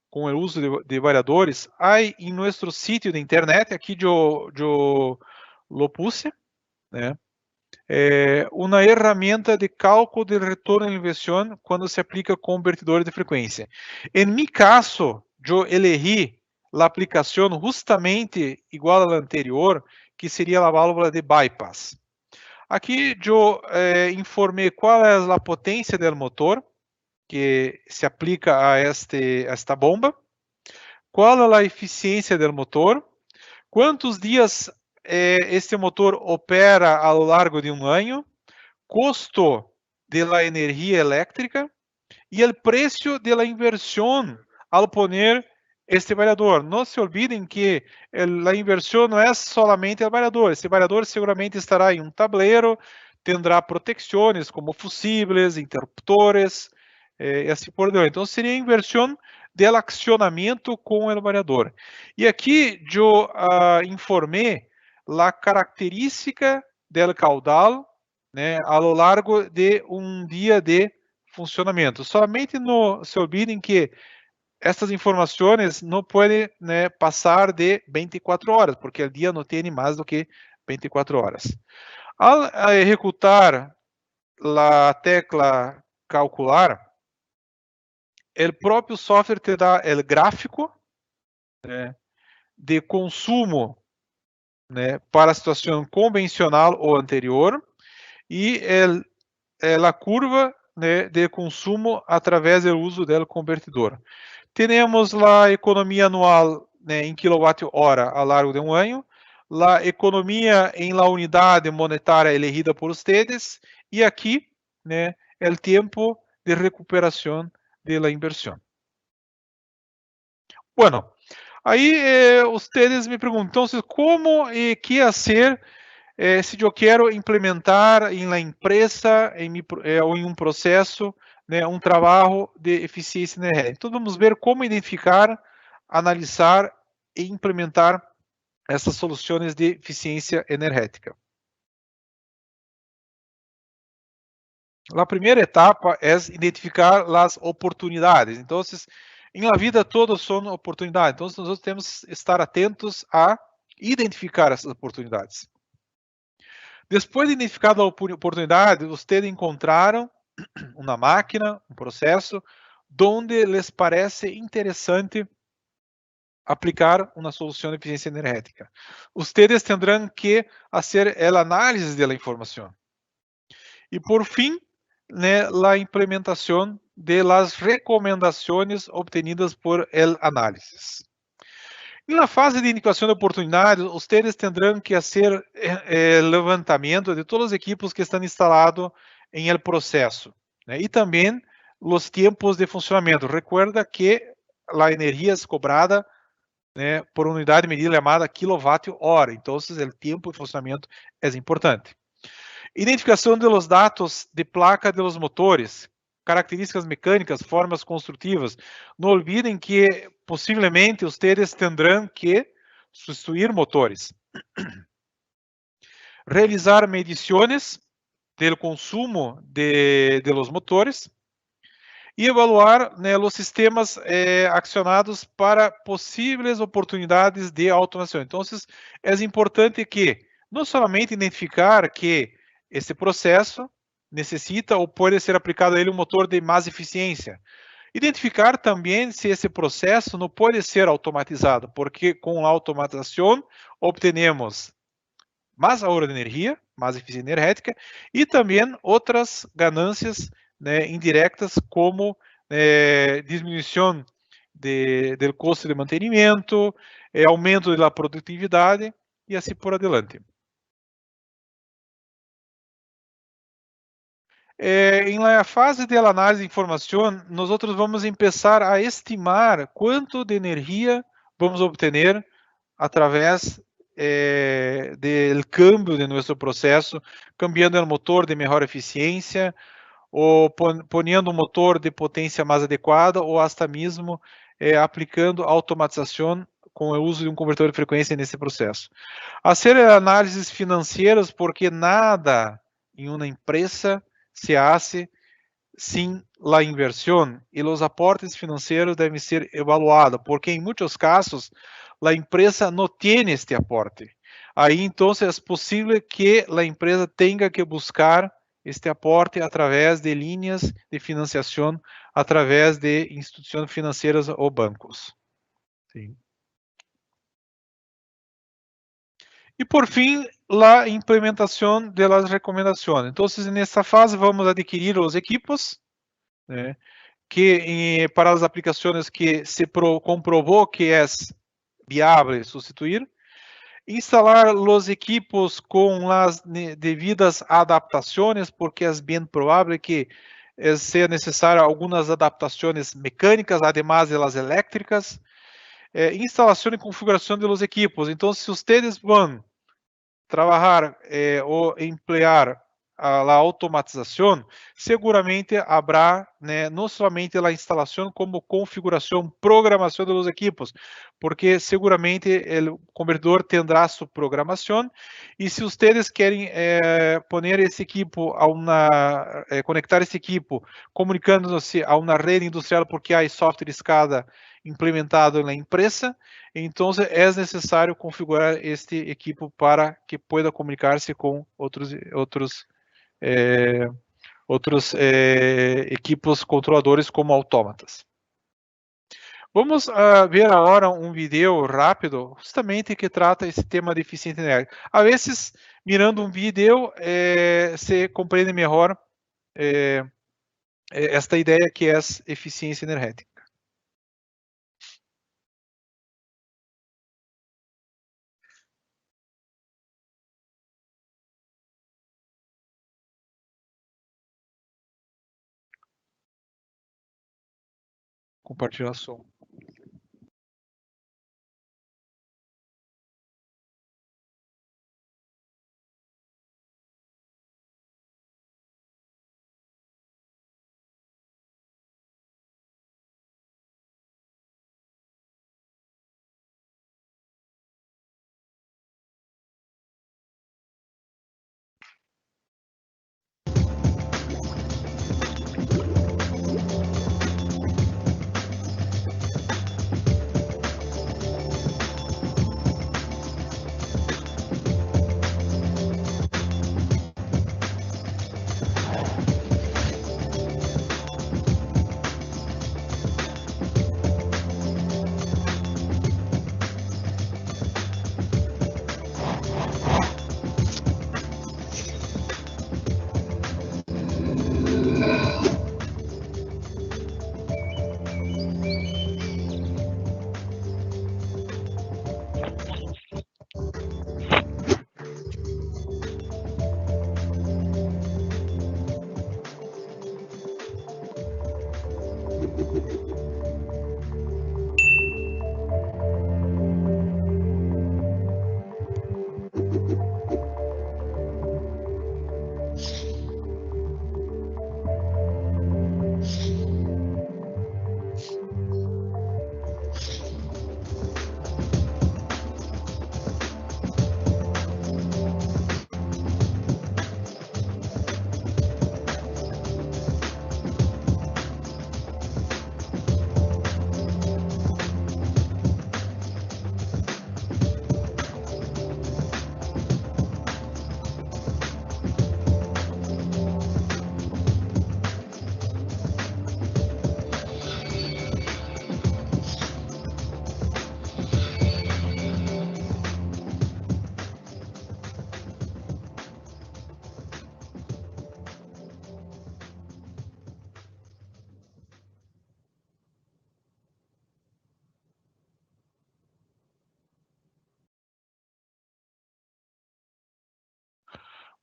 com o uso de variadores, há em nosso sítio de internet, aqui eu lo puse, né, uma ferramenta de cálculo de retorno de inversão quando se aplica convertidores de frequência. Em meu caso, eu elegi a aplicação justamente igual à anterior, que seria a válvula de bypass. Aqui eu informei qual é a potência do motor que se aplica a esta bomba, qual é a eficiência do motor, quantos dias este motor opera ao largo de um ano, custo da energia elétrica e o preço da inversão ao poner este variador. Não se olvidem que a inversão não é solamente o variador. Este variador seguramente estará em um tablero, terá proteções como fusíveis, interruptores, e assim por diante. Então, seria a inversão do acionamento com o variador. E aqui eu informei a característica do caudal, né, ao largo de um dia de funcionamento. Somente não se olvidem que estas informações não podem, né, passar de 24 horas, porque o dia não tem mais do que 24 horas. Ao executar a tecla calcular, o próprio software te dá o gráfico, né, de consumo, né, para a situação convencional ou anterior e a curva, né, de consumo através do uso do convertidor. Temos a economia anual, né, em quilowatt-hora ao largo de um ano, a economia em la unidade monetária elegida por ustedes e aqui, né, o tempo de recuperação da inversão. Bueno, aí ustedes me perguntam como e que fazer se eu quero implementar em la empresa ou em um processo, né, um trabalho de eficiência energética. Então, vamos ver como identificar, analisar e implementar essas soluções de eficiência energética. A primeira etapa é identificar as oportunidades. Então, em la vida todas são oportunidades. Então, nós temos que estar atentos a identificar essas oportunidades. Depois de identificada a oportunidade, vocês encontraram uma máquina, um processo, onde les parece interessante aplicar uma solução de eficiência energética. Vocês terão que fazer a análise da informação. E por fim, né, a implementação de las recomendações obtenidas por el análisis. Na fase de indicação de oportunidades, vocês terão que fazer levantamento de todos os equipos que estão instalados em el processo, né? E também os tempos de funcionamento. Recuerda que a energia é cobrada, né, por unidade de medida chamada quilowatt-hora. Então, o tempo de funcionamento é importante. Identificação de los dados de placa de los motores, características mecânicas, formas construtivas. Não olvidem que possivelmente vocês terão que substituir motores. Realizar medições do consumo de los motores e evaluar, né, os sistemas acionados para possíveis oportunidades de automação. Então, é importante que não somente identificar que esse processo necessita ou pode ser aplicado a ele um motor de mais eficiência. Identificar também se esse processo não pode ser automatizado, porque com a automatização obtenemos mais ahorro de energia, mais eficiência energética e também outras ganâncias, né, indiretas, como diminuição do custo de mantenimento, aumento da produtividade e assim por adiante. Em la fase de análise de informação, nós vamos começar a estimar quanto de energia vamos obter através do câmbio de nosso processo, cambiando o motor de melhor eficiência, ou ponendo um motor de potência mais adequada, ou até mesmo aplicando automatização com o uso de um convertor de frequência nesse processo. Fazer análises financeiras, porque nada em uma empresa se hace sin la inversión y los aportes financieros deben ser evaluados, porque en muchos casos la empresa no tiene este aporte. Ahí entonces es posible que la empresa tenga que buscar este aporte a través de líneas de financiación, a través de instituciones financieras o bancos. Sim. E por fim, a implementação das recomendações. Então, nessa fase, vamos adquirir os equipos, né, que para as aplicações que se comprovou que é viável substituir, instalar os equipos com as devidas adaptações, porque é bem provável que seja necessário algumas adaptações mecânicas, además de las elétricas, instalação e configuração dos equipos. Então, se vocês vão trabalhar ou emplear a automatização, seguramente haverá, né, não somente a instalação, como configuração, programação dos equipos, porque seguramente o convertidor terá sua programação, e se vocês querem poner esse equipo conectar esse equipo, comunicando-se a uma rede industrial, porque há software SCADA implementado na empresa, então é necessário configurar este equipo para que pueda comunicar-se com outros equipos controladores como autômatas. Vamos ver agora um vídeo rápido, justamente que trata esse tema de eficiência energética. A vezes, mirando um vídeo, se compreende melhor esta ideia que é eficiência energética. Compartilhar som.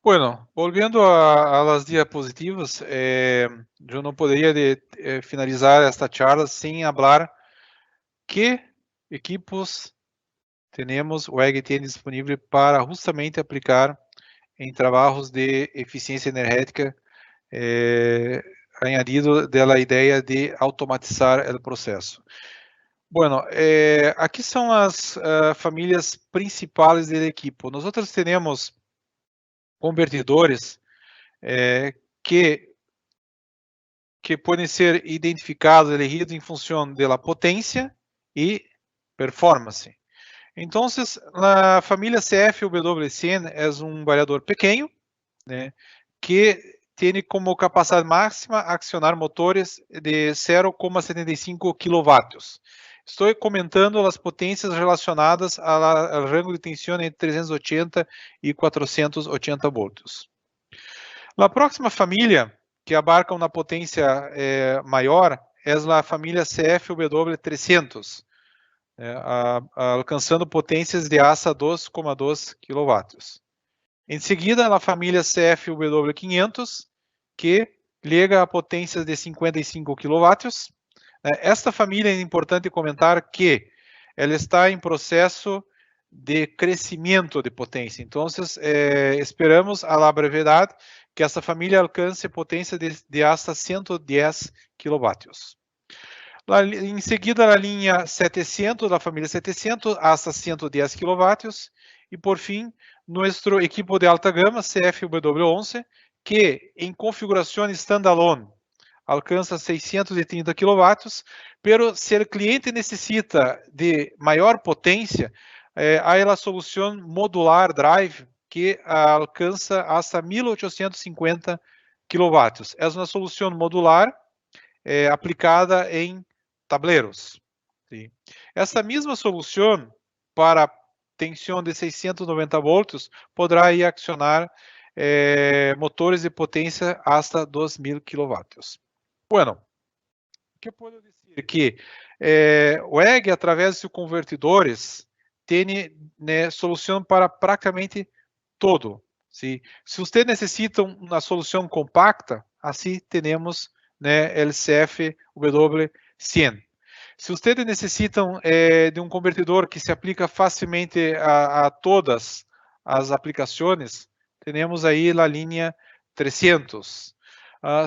Bueno, volviendo a las diapositivas, yo no podría finalizar esta charla sin hablar qué equipos tenemos, o EG tiene disponível para justamente aplicar em trabalhos de eficiência energética, añadido de la ideia de automatizar o processo. Bueno, aqui são as famílias principais do equipo. Nós temos convertidores que podem ser identificados, elegidos em função da potência e performance. Então, a família CFW100 é um variador pequeno, né, que tem como capacidade máxima acionar motores de 0,75 kW. Estou comentando as potências relacionadas ao rango de tensão entre 380 e 480 volts. A próxima família, que abarca uma potência maior, é a família CFW300, alcançando potências de asa 2,2 kW. Em seguida, a família CFW500, que liga a potências de 55 kW. Esta família é importante comentar que ela está em processo de crescimento de potência. Então, esperamos a la brevidade que essa família alcance potência de hasta 110 kW. Em seguida, a linha 700, da família 700, hasta 110 kW. E, por fim, nosso equipo de alta gama, CFW11, que em configuração standalone alcança 630 kW, pero se o cliente necessita de maior potência, há a solução modular drive, que alcança hasta 1850 kW. É uma solução modular aplicada em tableros. Sim. Essa mesma solução para tensão de 690 volts poderá aí acionar motores de potência hasta 2000 kW. Bueno, o que eu posso dizer? Que o EG, através de seus convertidores, tem solução para praticamente todo. Se você necessita uma solução compacta, assim temos o CFW100. Se vocês necessitam de um convertidor que se aplica facilmente a todas as aplicações, temos aí a linha 300.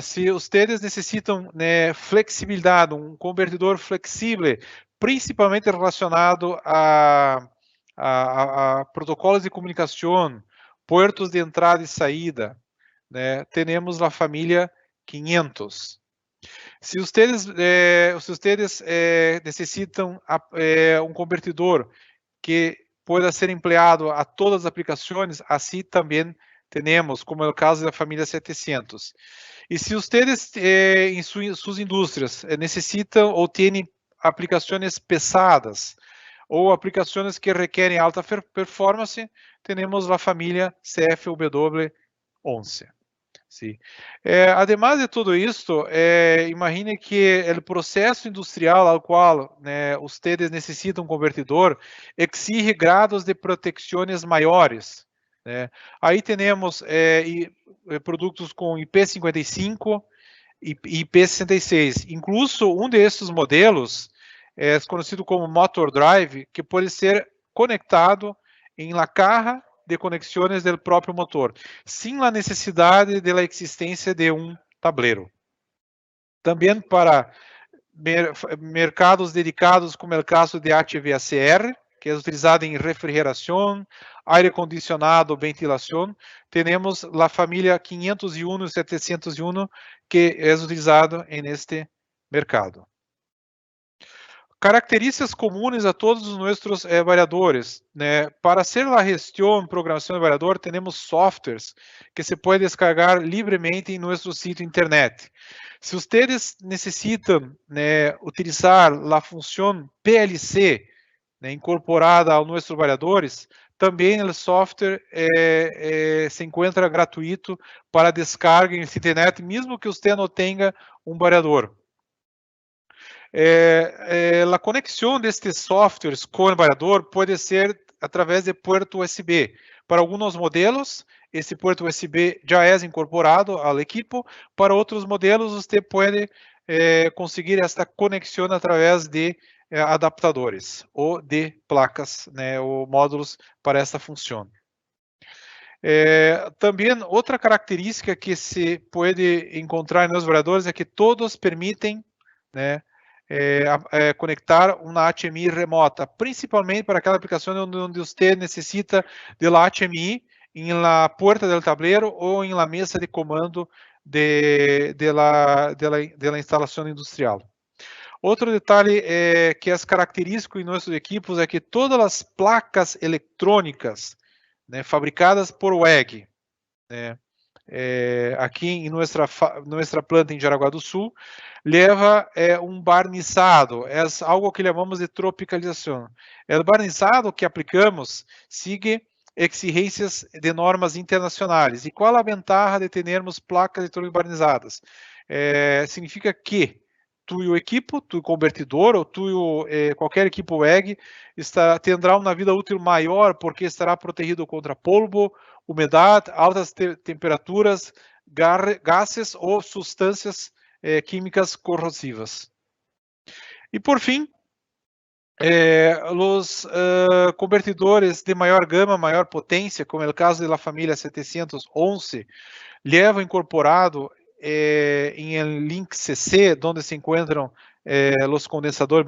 Se vocês necessitam flexibilidade, um convertidor flexível, principalmente relacionado a protocolos de comunicação, portos de entrada e saída, temos a família 500. Se vocês necessitam um convertidor que pueda ser empleado a todas as aplicações, assim também temos, como é o caso da família 700. E se vocês em suas indústrias necessitam ou têm aplicações pesadas ou aplicações que requerem alta performance, temos a família CFW11. Sí. Además de tudo isto, imagine que o processo industrial ao qual vocês necessitam um convertidor exige grados de proteções maiores. Aí temos produtos com IP55, IP66. Incluso um desses modelos é conhecido como motor drive, que pode ser conectado em la caja de conexões do próprio motor, sem a necessidade da existência de um tablero. Também para mercados dedicados, como é o caso de HVACR, que é utilizado em refrigeração, aire acondicionado, ventilação, temos a família 501 e 701, que é utilizado neste mercado. Características comuns a todos os nossos variadores, né? Para hacer a gestão e programação do variador, temos softwares que se pode descargar livremente em nosso sítio internet. Se vocês necessitam, né, utilizar a função PLC, né, incorporada aos nossos variadores, também o software se encontra gratuito para descarga em internet, mesmo que você não tenha um variador. A conexão destes softwares com o variador pode ser através de porto USB. Para alguns modelos, esse porto USB já é incorporado ao equipo. Para outros modelos, você pode conseguir esta conexão através de adaptadores ou de placas, né, ou módulos para esta função. Também outra característica que se pode encontrar nos variadores é que todos permitem, né, conectar uma HMI remota, principalmente para aquela aplicação onde você necessita de la HMI em la porta do tablero ou em la mesa de comando de la instalação industrial. Outro detalhe que é característico em nossos equipos é que todas as placas eletrônicas, né, fabricadas por WEG, né, aqui em nossa planta em Jaraguá do Sul, leva um barnizado, é algo que chamamos de tropicalização. O barnizado que aplicamos sigue exigências de normas internacionais. E qual a vantagem de termos placas eletrônicas barnizadas? Significa que tu equipo, tu convertidor ou qualquer equipo WEG terá uma vida útil maior porque estará protegido contra polvo, umidade, altas temperaturas, gases ou substâncias químicas corrosivas. E por fim, os convertidores de maior gama, maior potência, como é o caso da família 711, levam incorporado em link CC, onde se encontram os condensadores,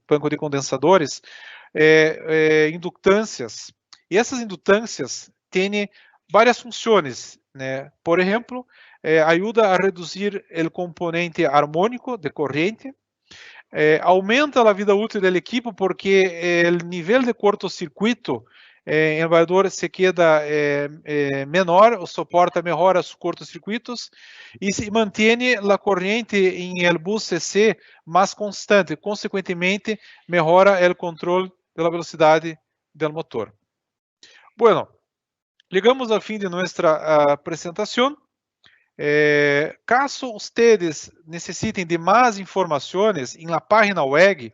banco de condensadores, inductâncias. E essas inductâncias têm várias funções, né? Por exemplo, ajuda a reduzir o componente harmônico de corrente, aumenta a vida útil do equipo porque o nível de curto-circuito em el variador se queda menor, o suporta melhor os curtos-circuitos e se mantém a corrente em el bus CC mais constante, consequentemente melhora o controle da velocidade do motor. Bueno, chegamos ao fim de nossa apresentação. Caso ustedes necessitem de mais informações, em la página WEG,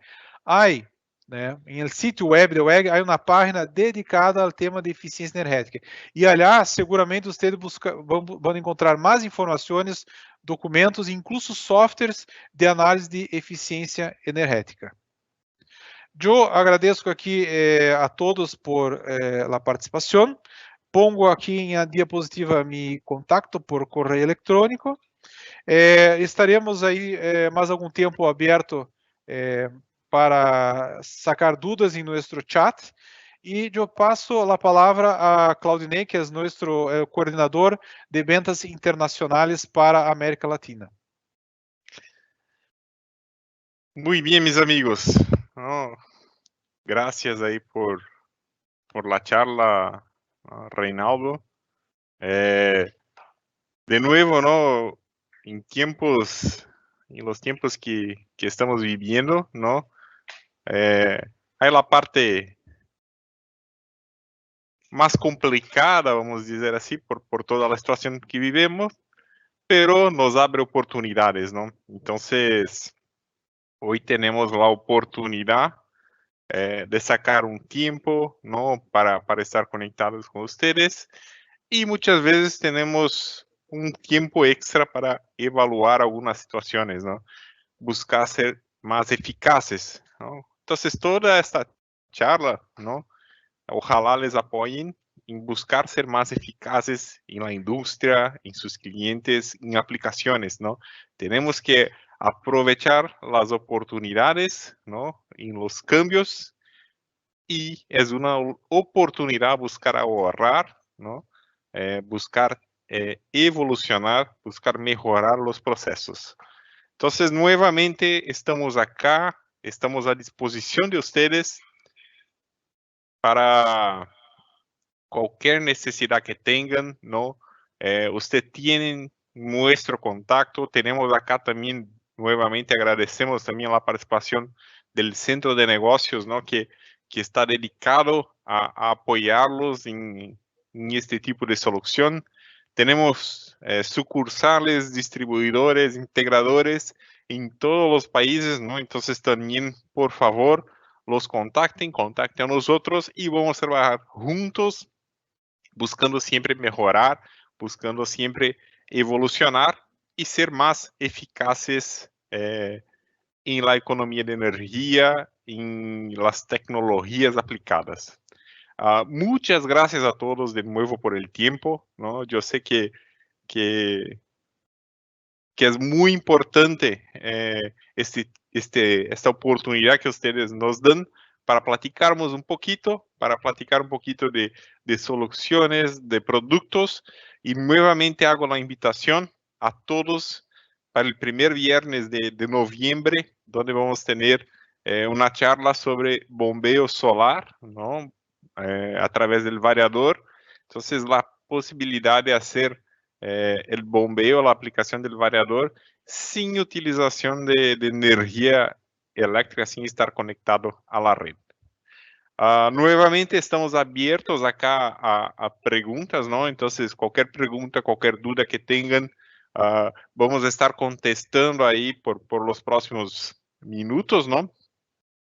né, em el sítio web da WEG, há uma página dedicada ao tema de eficiência energética. E aliás, seguramente ustedes vão encontrar mais informações, documentos e incluso softwares de análise de eficiência energética. Eu agradeço aqui a todos por a participação. Pongo aqui em a diapositiva meu contato por correio eletrônico. Estaremos aí mais algum tempo aberto para sacar dúvidas em nosso chat. E eu passo a palavra a Claudinei, que é nosso coordenador de ventas internacionais para a América Latina. Muy bien, mis amigos. Gracias ahí por la charla, Reinaldo. De nuevo, ¿no? En los tiempos que estamos viviendo, ¿no? Hay la parte más complicada, vamos a decir así, por toda la situación que vivimos, pero nos abre oportunidades, ¿no? Entonces, hoy tenemos la oportunidad de sacar un tiempo, ¿no? Para estar conectados con ustedes. Y muchas veces tenemos un tiempo extra para evaluar algunas situaciones, ¿no? Buscar ser más eficaces, ¿no? Entonces, toda esta charla, ¿no? Ojalá les apoyen en buscar ser más eficaces en la industria, en sus clientes, en aplicaciones, ¿no? Tenemos que aprovechar las oportunidades, ¿no? En los cambios, y es una oportunidad buscar ahorrar, ¿no? Buscar evolucionar, buscar mejorar los procesos. Entonces, nuevamente estamos acá, estamos a disposición de ustedes para cualquier necesidad que tengan, ¿no? Usted tiene nuestro contacto, tenemos acá también, nuevamente agradecemos también la participación del Centro de Negocios, ¿no? Que está dedicado a apoyarlos en este tipo de solución. Tenemos sucursales, distribuidores, integradores en todos los países, ¿no? Entonces también, por favor, los contacten a nosotros y vamos a trabajar juntos buscando siempre mejorar, buscando siempre evolucionar y ser más eficaces en la economía de energía, en las tecnologías aplicadas. Muchas gracias a todos de nuevo por el tiempo, ¿no? Yo sé que es muy importante esta oportunidad que ustedes nos dan para platicarnos un poquito, para platicar un poquito de soluciones, de productos, y nuevamente hago la invitación a todos para el primer viernes de noviembre, donde vamos a tener una charla sobre bombeo solar, ¿no? A través del variador. Entonces, la posibilidad de hacer el bombeo, la aplicación del variador, sin utilización de energía eléctrica, sin estar conectado a la red. Nuevamente estamos abiertos acá a preguntas, ¿no? Entonces, cualquier pregunta, cualquier duda que tengan, vamos a estar contestando ahí por los próximos minutos, ¿no?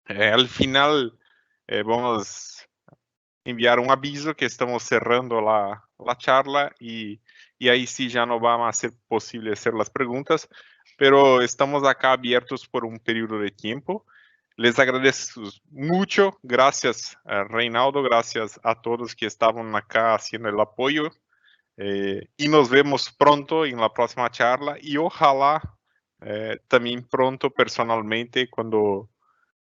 Al final, vamos a enviar un aviso que estamos cerrando la charla y ahí sí ya no va a ser posible hacer las preguntas, pero estamos acá abiertos por un periodo de tiempo. Les agradezco mucho, gracias a Reinaldo, gracias a todos que estaban acá haciendo el apoyo, y nos vemos pronto en la próxima charla y ojalá también pronto personalmente cuando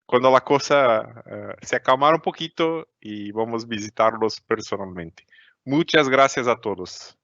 la cosa se acalmar un poquito y vamos a visitarlos personalmente. Muchas gracias a todos.